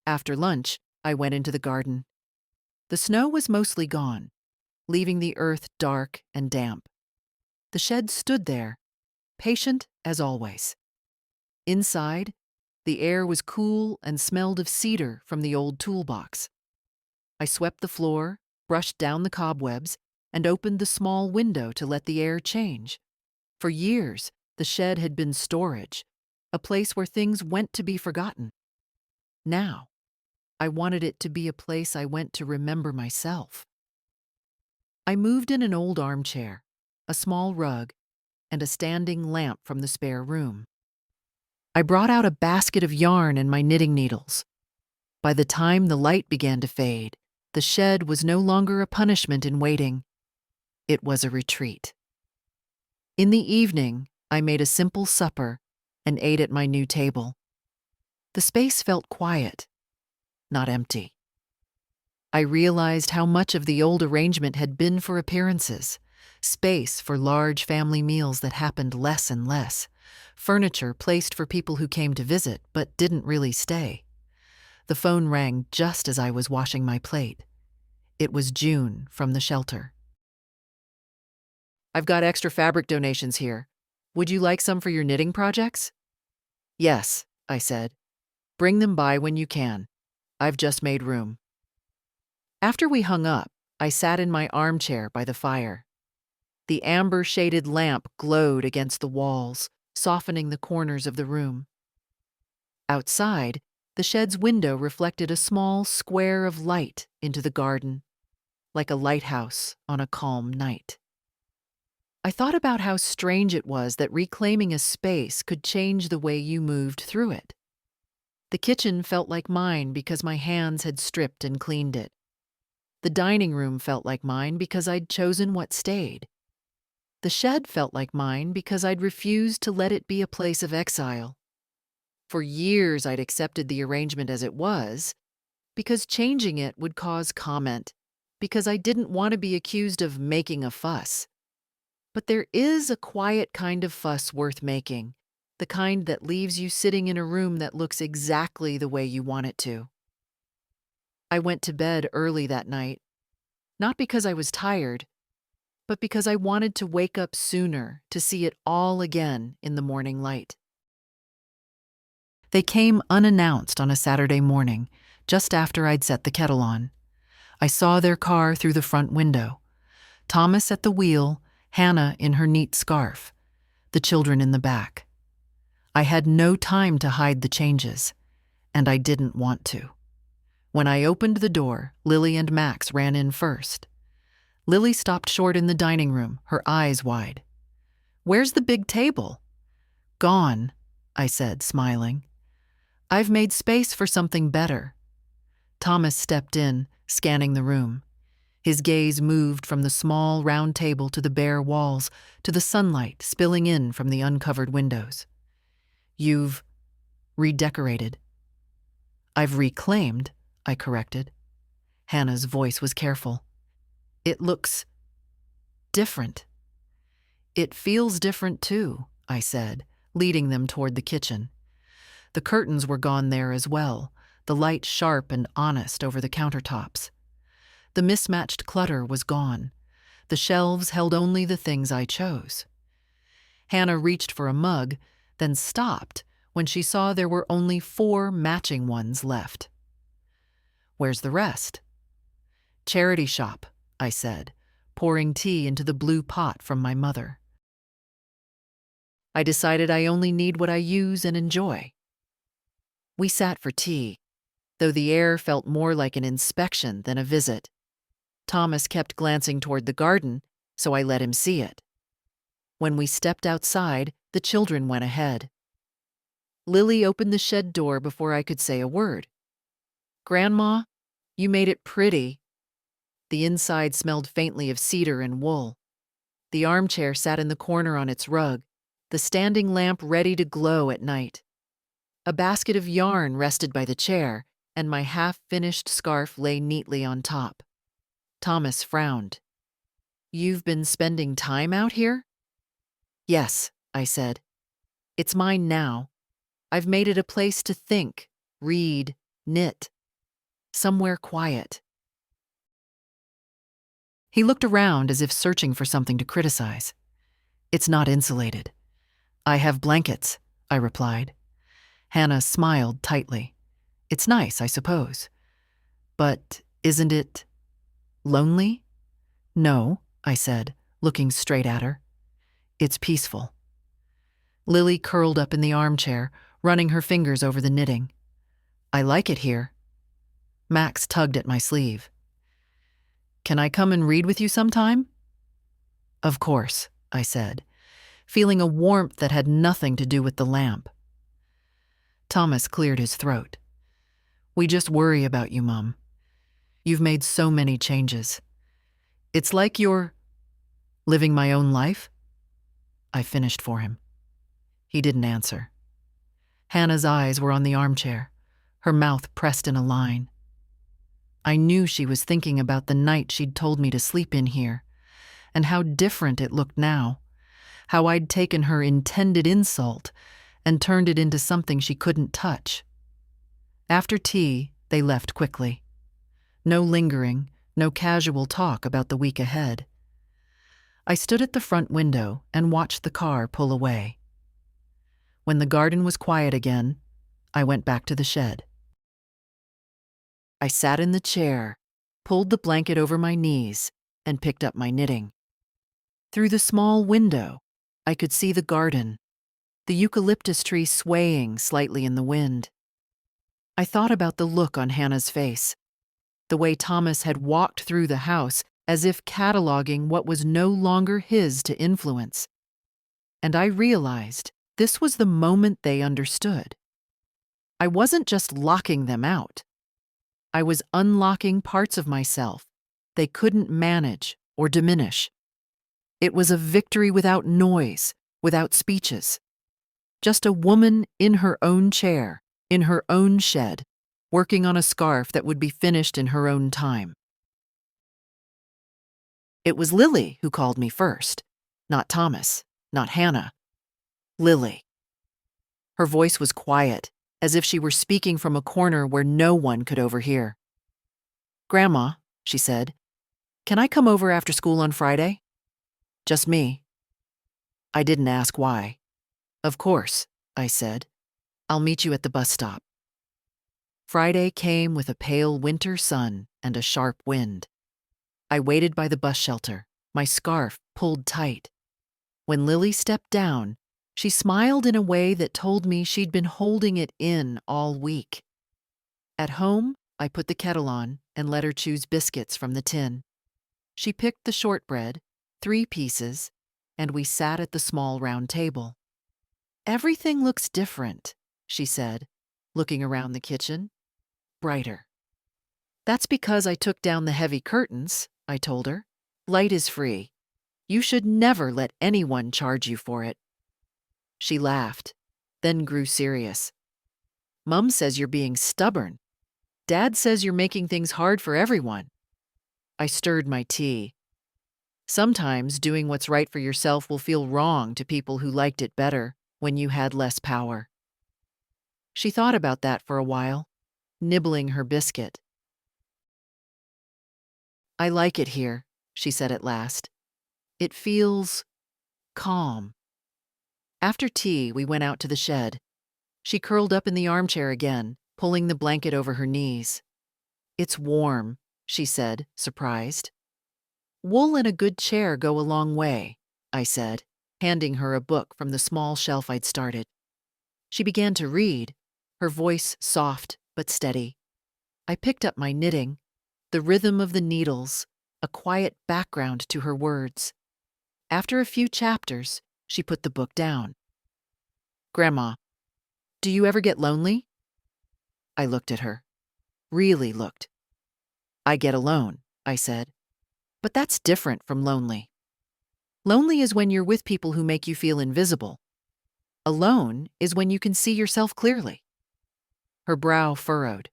After lunch, I went into the garden. The snow was mostly gone, leaving the earth dark and damp. The shed stood there, patient as always. Inside, the air was cool and smelled of cedar from the old toolbox. I swept the floor, brushed down the cobwebs, and opened the small window to let the air change. For years, the shed had been storage, a place where things went to be forgotten. Now, I wanted it to be a place I went to remember myself. I moved in an old armchair, a small rug, and a standing lamp from the spare room. I brought out a basket of yarn and my knitting needles. By the time the light began to fade, the shed was no longer a punishment in waiting. It was a retreat. In the evening, I made a simple supper and ate at my new table. The space felt quiet, not empty. I realized how much of the old arrangement had been for appearances, space for large family meals that happened less and less, furniture placed for people who came to visit but didn't really stay. The phone rang just as I was washing my plate. It was June from the shelter. "I've got extra fabric donations here. Would you like some for your knitting projects?" Yes, I said. Bring them by when you can. I've just made room. After we hung up, I sat in my armchair by the fire. The amber-shaded lamp glowed against the walls, softening the corners of the room. Outside, the shed's window reflected a small square of light into the garden, like a lighthouse on a calm night. I thought about how strange it was that reclaiming a space could change the way you moved through it. The kitchen felt like mine because my hands had stripped and cleaned it. The dining room felt like mine because I'd chosen what stayed. The shed felt like mine because I'd refused to let it be a place of exile. For years, I'd accepted the arrangement as it was, because changing it would cause comment, because I didn't want to be accused of making a fuss. But there is a quiet kind of fuss worth making, the kind that leaves you sitting in a room that looks exactly the way you want it to. I went to bed early that night, not because I was tired, but because I wanted to wake up sooner to see it all again in the morning light. They came unannounced on a Saturday morning, just after I'd set the kettle on. I saw their car through the front window. Thomas at the wheel, Hannah in her neat scarf, the children in the back. I had no time to hide the changes, and I didn't want to. When I opened the door, Lily and Max ran in first. Lily stopped short in the dining room, her eyes wide. "Where's the big table?" "Gone," I said, smiling. "I've made space for something better." Thomas stepped in, scanning the room. His gaze moved from the small round table to the bare walls, to the sunlight spilling in from the uncovered windows. "You've redecorated." "I've reclaimed," I corrected. Hannah's voice was careful. "It looks different." "It feels different too," I said, leading them toward the kitchen. The curtains were gone there as well, the light sharp and honest over the countertops. The mismatched clutter was gone. The shelves held only the things I chose. Hannah reached for a mug, then stopped when she saw there were only 4 matching ones left. "Where's the rest?" "Charity shop," I said, pouring tea into the blue pot from my mother. "I decided I only need what I use and enjoy." We sat for tea, though the air felt more like an inspection than a visit. Thomas kept glancing toward the garden, so I let him see it. When we stepped outside, the children went ahead. Lily opened the shed door before I could say a word. "Grandma, you made it pretty." The inside smelled faintly of cedar and wool. The armchair sat in the corner on its rug, the standing lamp ready to glow at night. A basket of yarn rested by the chair, and my half-finished scarf lay neatly on top. Thomas frowned. "You've been spending time out here?" "Yes," I said. "It's mine now. I've made it a place to think, read, knit. Somewhere quiet." He looked around as if searching for something to criticize. "It's not insulated." "I have blankets," I replied. Hannah smiled tightly. "It's nice, I suppose. But isn't it lonely?" "No," I said, looking straight at her. "It's peaceful." Lily curled up in the armchair, running her fingers over the knitting. "I like it here." Max tugged at my sleeve. "Can I come and read with you sometime?" "Of course," I said, feeling a warmth that had nothing to do with the lamp. Thomas cleared his throat. "We just worry about you, Mum. You've made so many changes. It's like you're living my own life?" I finished for him. He didn't answer. Hannah's eyes were on the armchair, her mouth pressed in a line. I knew she was thinking about the night she'd told me to sleep in here, and how different it looked now, how I'd taken her intended insult and turned it into something she couldn't touch. After tea, they left quickly. No lingering, no casual talk about the week ahead. I stood at the front window and watched the car pull away. When the garden was quiet again, I went back to the shed. I sat in the chair, pulled the blanket over my knees, and picked up my knitting. Through the small window, I could see the garden, the eucalyptus tree swaying slightly in the wind. I thought about the look on Hannah's face, the way Thomas had walked through the house as if cataloging what was no longer his to influence. And I realized this was the moment they understood. I wasn't just locking them out. I was unlocking parts of myself they couldn't manage or diminish. It was a victory without noise, without speeches. Just a woman in her own chair, in her own shed, working on a scarf that would be finished in her own time. It was Lily who called me first, not Thomas, not Hannah. Lily. Her voice was quiet, as if she were speaking from a corner where no one could overhear. "Grandma," she said, "can I come over after school on Friday?" "Just me." I didn't ask why. "Of course," I said. "I'll meet you at the bus stop." Friday came with a pale winter sun and a sharp wind. I waited by the bus shelter, my scarf pulled tight. When Lily stepped down, she smiled in a way that told me she'd been holding it in all week. At home, I put the kettle on and let her choose biscuits from the tin. She picked the shortbread, 3 pieces, and we sat at the small round table. "Everything looks different," she said, looking around the kitchen. "Brighter." "That's because I took down the heavy curtains," I told her. "Light is free. You should never let anyone charge you for it." She laughed, then grew serious. "Mum says you're being stubborn. Dad says you're making things hard for everyone." I stirred my tea. Sometimes doing what's right for yourself will feel wrong to people who liked it better when you had less power. She thought about that for a while, nibbling her biscuit. "I like it here," she said at last. "It feels calm." After tea, we went out to the shed. She curled up in the armchair again, pulling the blanket over her knees. "It's warm," she said, surprised. "Wool and a good chair go a long way," I said, handing her a book from the small shelf I'd started. She began to read, her voice soft but steady. I picked up my knitting, the rhythm of the needles, a quiet background to her words. After a few chapters, she put the book down. "Grandma, do you ever get lonely?" I looked at her. Really looked. "I get alone," I said. "But that's different from lonely. Lonely is when you're with people who make you feel invisible. Alone is when you can see yourself clearly." Her brow furrowed.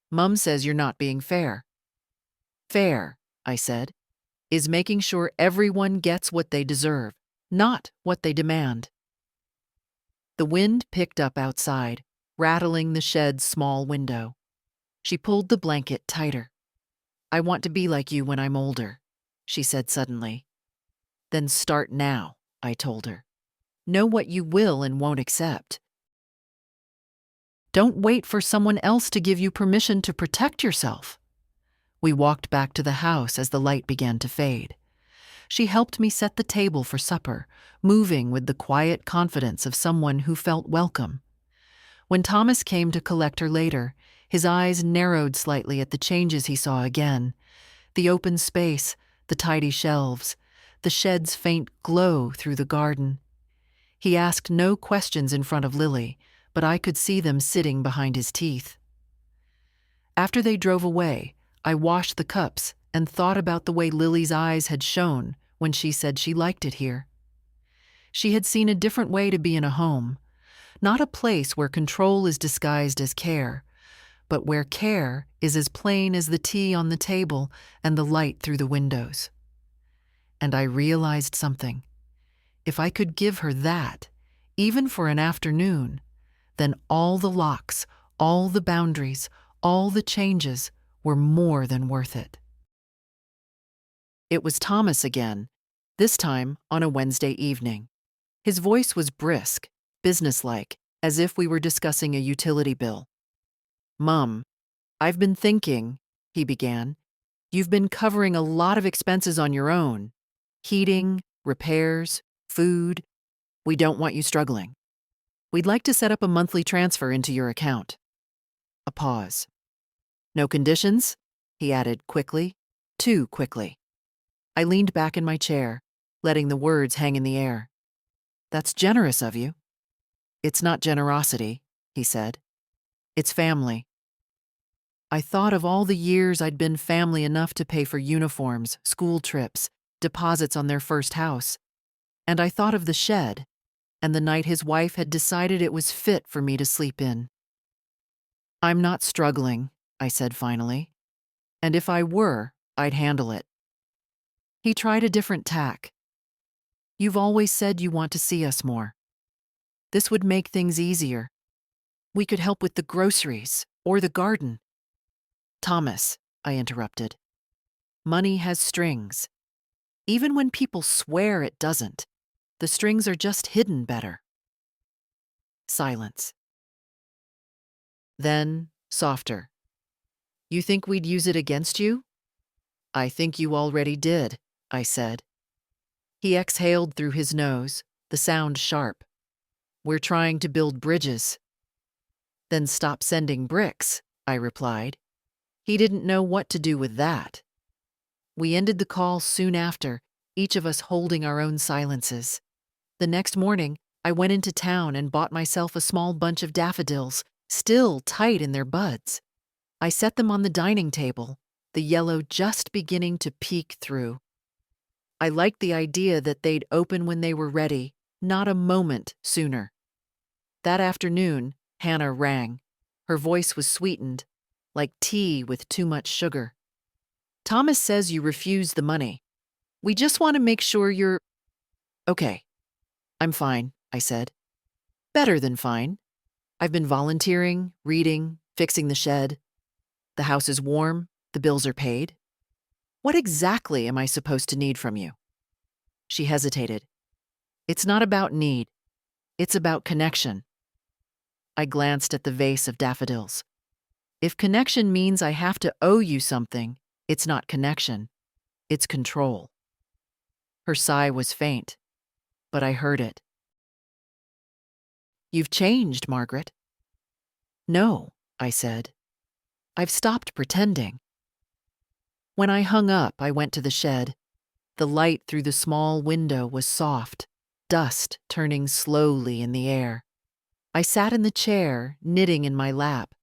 "Mum says you're not being fair." "Fair," I said, "is making sure everyone gets what they deserve, not what they demand." The wind picked up outside, rattling the shed's small window. She pulled the blanket tighter. "I want to be like you when I'm older," she said suddenly. "Then start now," I told her. "Know what you will and won't accept. Don't wait for someone else to give you permission to protect yourself." We walked back to the house as the light began to fade. She helped me set the table for supper, moving with the quiet confidence of someone who felt welcome. When Thomas came to collect her later, his eyes narrowed slightly at the changes he saw again. The open space, the tidy shelves, the shed's faint glow through the garden. He asked no questions in front of Lily, but I could see them sitting behind his teeth. After they drove away, I washed the cups and thought about the way Lily's eyes had shone when she said she liked it here. She had seen a different way to be in a home, not a place where control is disguised as care, but where care is as plain as the tea on the table and the light through the windows. And I realized something. If I could give her that, even for an afternoon, then all the locks, all the boundaries, all the changes were more than worth it. It was Thomas again, this time on a Wednesday evening. His voice was brisk, businesslike, as if we were discussing a utility bill. "Mum, I've been thinking," he began. "You've been covering a lot of expenses on your own. Heating, repairs, food. We don't want you struggling. We'd like to set up a monthly transfer into your account." A pause. "No conditions?" he added quickly, too quickly. I leaned back in my chair, letting the words hang in the air. "That's generous of you." "It's not generosity," he said. "It's family." I thought of all the years I'd been family enough to pay for uniforms, school trips, deposits on their first house. And I thought of the shed, and the night his wife had decided it was fit for me to sleep in. "I'm not struggling," I said finally. "And if I were, I'd handle it." He tried a different tack. "You've always said you want to see us more. This would make things easier. We could help with the groceries or the garden." "Thomas," I interrupted, "money has strings. Even when people swear it doesn't, the strings are just hidden better." Silence. Then, softer. "You think we'd use it against you?" "I think you already did," I said. He exhaled through his nose, the sound sharp. "We're trying to build bridges." "Then stop sending bricks," I replied. He didn't know what to do with that. We ended the call soon after, each of us holding our own silences. The next morning, I went into town and bought myself a small bunch of daffodils, still tight in their buds. I set them on the dining table, the yellow just beginning to peek through. I liked the idea that they'd open when they were ready, not a moment sooner. That afternoon, Hannah rang. Her voice was sweetened, like tea with too much sugar. "Thomas says you refused the money. We just want to make sure you're—" "Okay, I'm fine," I said. "Better than fine. I've been volunteering, reading, fixing the shed. The house is warm, the bills are paid. What exactly am I supposed to need from you?" She hesitated. "It's not about need. It's about connection." I glanced at the vase of daffodils. If connection means I have to owe you something, it's not connection. It's control. Her sigh was faint, but I heard it. "You've changed, Margaret." "No," I said. "I've stopped pretending." When I hung up, I went to the shed. The light through the small window was soft, dust turning slowly in the air. I sat in the chair, knitting in my lap,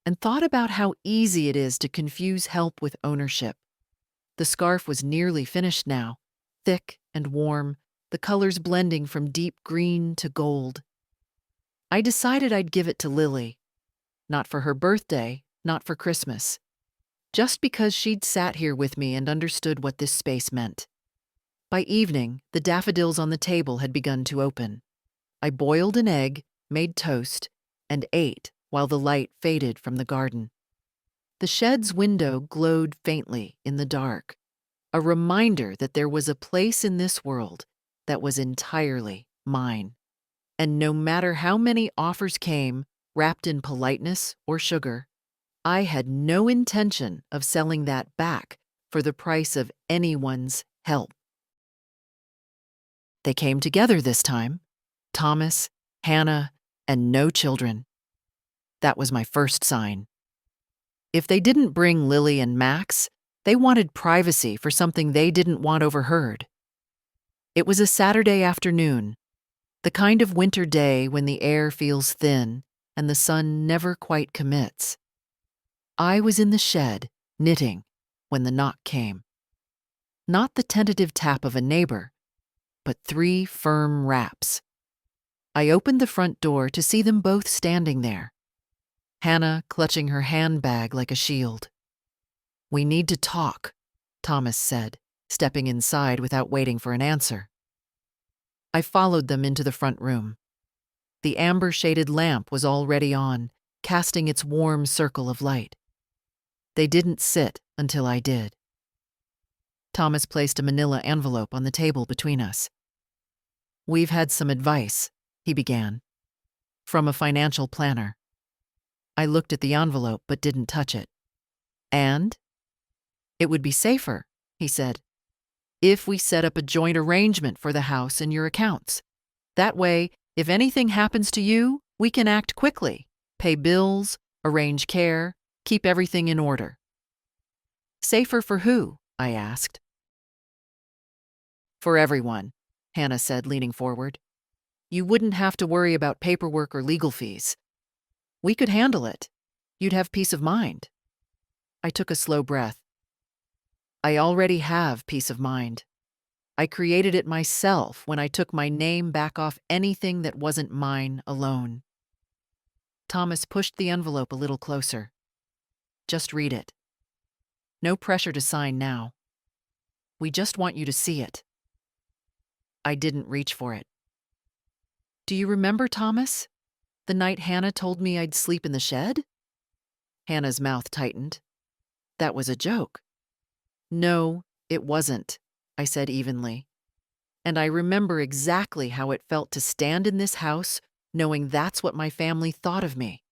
and thought about how easy it is to confuse help with ownership. The scarf was nearly finished now, thick and warm, the colors blending from deep green to gold. I decided I'd give it to Lily. Not for her birthday, not for Christmas. Just because she'd sat here with me and understood what this space meant. By evening, the daffodils on the table had begun to open. I boiled an egg, made toast, and ate while the light faded from the garden. The shed's window glowed faintly in the dark, a reminder that there was a place in this world that was entirely mine. And no matter how many offers came, wrapped in politeness or sugar, I had no intention of selling that back for the price of anyone's help. They came together this time, Thomas, Hannah, and no children. That was my first sign. If they didn't bring Lily and Max, they wanted privacy for something they didn't want overheard. It was a Saturday afternoon, the kind of winter day when the air feels thin and the sun never quite commits. I was in the shed, knitting, when the knock came. Not the tentative tap of a neighbor, but 3 firm raps. I opened the front door to see them both standing there, Hannah clutching her handbag like a shield. "We need to talk," Thomas said, stepping inside without waiting for an answer. I followed them into the front room. The amber-shaded lamp was already on, casting its warm circle of light. They didn't sit until I did. Thomas placed a manila envelope on the table between us. "We've had some advice," he began. From a financial planner. I looked at the envelope but didn't touch it. And? It would be safer, he said, if we set up a joint arrangement for the house and your accounts. That way, if anything happens to you, we can act quickly, pay bills, arrange care, keep everything in order. Safer for who? I asked. For everyone, Hannah said, leaning forward. You wouldn't have to worry about paperwork or legal fees. We could handle it. You'd have peace of mind. I took a slow breath. I already have peace of mind. I created it myself when I took my name back off anything that wasn't mine alone. Thomas pushed the envelope a little closer. Just read it. No pressure to sign now. We just want you to see it. I didn't reach for it. Do you remember, Thomas? The night Hannah told me I'd sleep in the shed? Hannah's mouth tightened. That was a joke. No, it wasn't, I said evenly. And I remember exactly how it felt to stand in this house knowing that's what my family thought of me.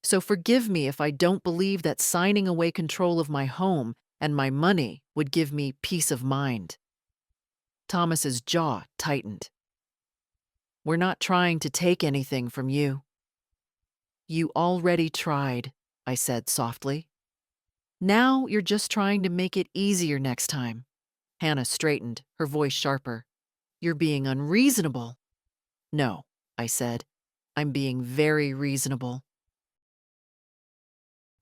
So forgive me if I don't believe that signing away control of my home and my money would give me peace of mind. Thomas's jaw tightened. We're not trying to take anything from you. You already tried, I said softly. Now you're just trying to make it easier next time. Hannah straightened, her voice sharper. You're being unreasonable. No, I said. I'm being very reasonable.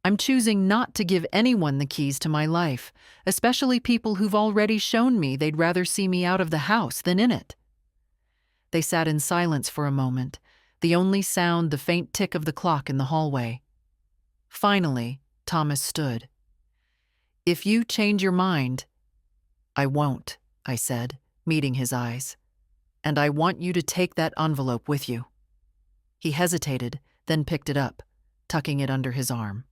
I'm choosing not to give anyone the keys to my life, especially people who've already shown me they'd rather see me out of the house than in it. They sat in silence for a moment, the only sound the faint tick of the clock in the hallway. Finally, Thomas stood. If you change your mind, I won't, I said, meeting his eyes. And I want you to take that envelope with you. He hesitated, then picked it up, tucking it under his arm.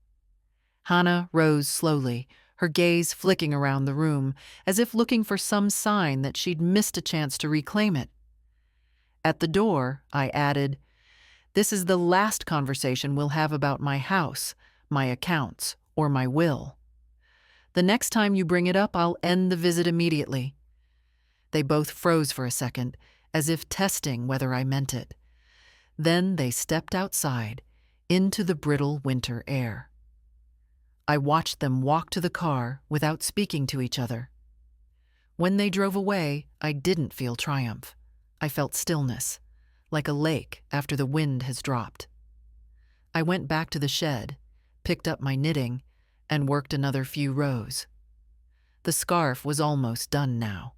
Hannah rose slowly, her gaze flicking around the room, as if looking for some sign that she'd missed a chance to reclaim it. At the door, I added, This is the last conversation we'll have about my house, my accounts, or my will. The next time you bring it up, I'll end the visit immediately. They both froze for a second, as if testing whether I meant it. Then they stepped outside, into the brittle winter air. I watched them walk to the car without speaking to each other. When they drove away, I didn't feel triumph. I felt stillness, like a lake after the wind has dropped. I went back to the shed, picked up my knitting, and worked another few rows. The scarf was almost done now.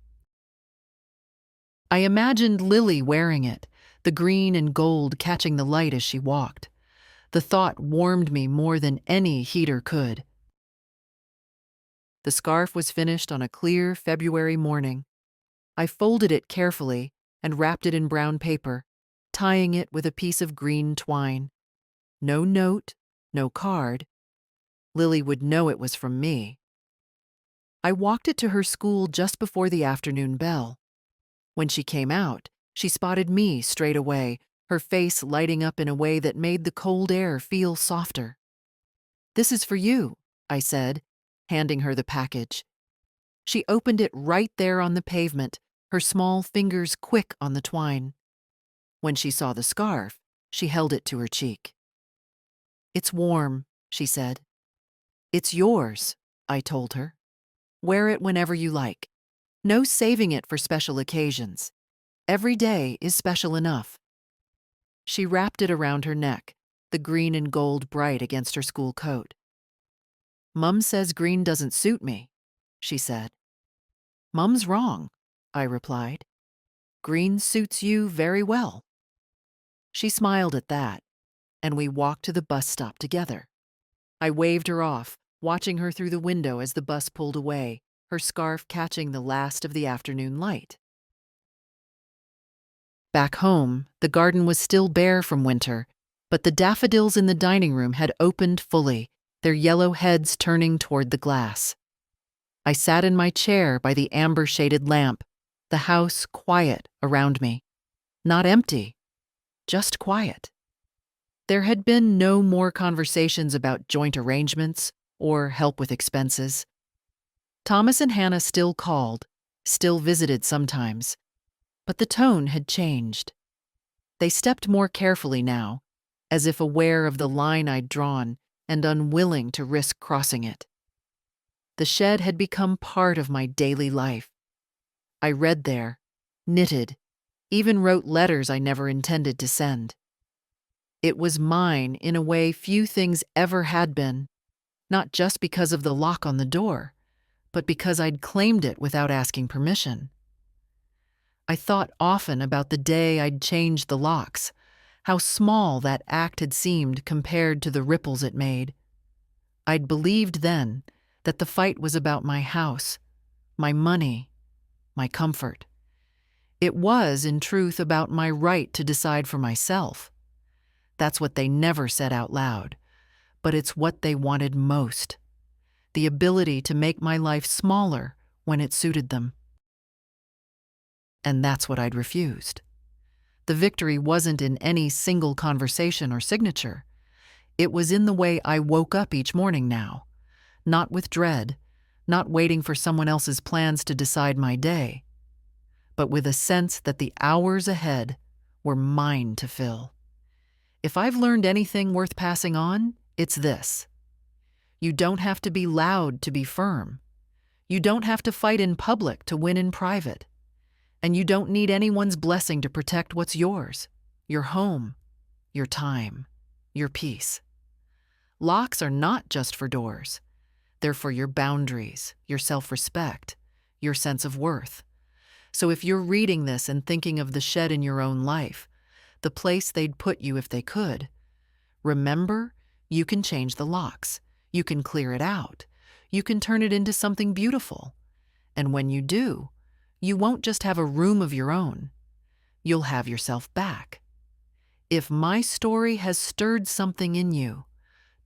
I imagined Lily wearing it, the green and gold catching the light as she walked. The thought warmed me more than any heater could. The scarf was finished on a clear February morning. I folded it carefully and wrapped it in brown paper, tying it with a piece of green twine. No note, no card. Lily would know it was from me. I walked it to her school just before the afternoon bell. When she came out, she spotted me straight away, her face lighting up in a way that made the cold air feel softer. This is for you, I said, handing her the package. She opened it right there on the pavement, her small fingers quick on the twine. When she saw the scarf, she held it to her cheek. It's warm, she said. It's yours, I told her. Wear it whenever you like. No saving it for special occasions. Every day is special enough. She wrapped it around her neck, the green and gold bright against her school coat. Mum says green doesn't suit me, she said. Mum's wrong, I replied. Green suits you very well. She smiled at that, and we walked to the bus stop together. I waved her off, watching her through the window as the bus pulled away, her scarf catching the last of the afternoon light. Back home, the garden was still bare from winter, but the daffodils in the dining room had opened fully, their yellow heads turning toward the glass. I sat in my chair by the amber-shaded lamp, the house quiet around me. Not empty, just quiet. There had been no more conversations about joint arrangements or help with expenses. Thomas and Hannah still called, still visited sometimes, but the tone had changed. They stepped more carefully now, as if aware of the line I'd drawn and unwilling to risk crossing it. The shed had become part of my daily life. I read there, knitted, even wrote letters I never intended to send. It was mine in a way few things ever had been, not just because of the lock on the door, but because I'd claimed it without asking permission. I thought often about the day I'd changed the locks, how small that act had seemed compared to the ripples it made. I'd believed then that the fight was about my house, my money, my comfort. It was, in truth, about my right to decide for myself. That's what they never said out loud, but it's what they wanted most: the ability to make my life smaller when it suited them. And that's what I'd refused. The victory wasn't in any single conversation or signature. It was in the way I woke up each morning now, not with dread, not waiting for someone else's plans to decide my day, but with a sense that the hours ahead were mine to fill. If I've learned anything worth passing on, it's this: you don't have to be loud to be firm. You don't have to fight in public to win in private. And you don't need anyone's blessing to protect what's yours: your home, your time, your peace. Locks are not just for doors. They're for your boundaries, your self-respect, your sense of worth. So if you're reading this and thinking of the shed in your own life, the place they'd put you if they could, remember, you can change the locks. You can clear it out. You can turn it into something beautiful. And when you do, you won't just have a room of your own. You'll have yourself back. If my story has stirred something in you,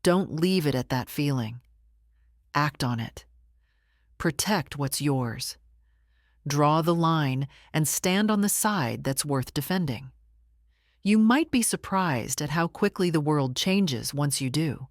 don't leave it at that feeling. Act on it. Protect what's yours. Draw the line and stand on the side that's worth defending. You might be surprised at how quickly the world changes once you do.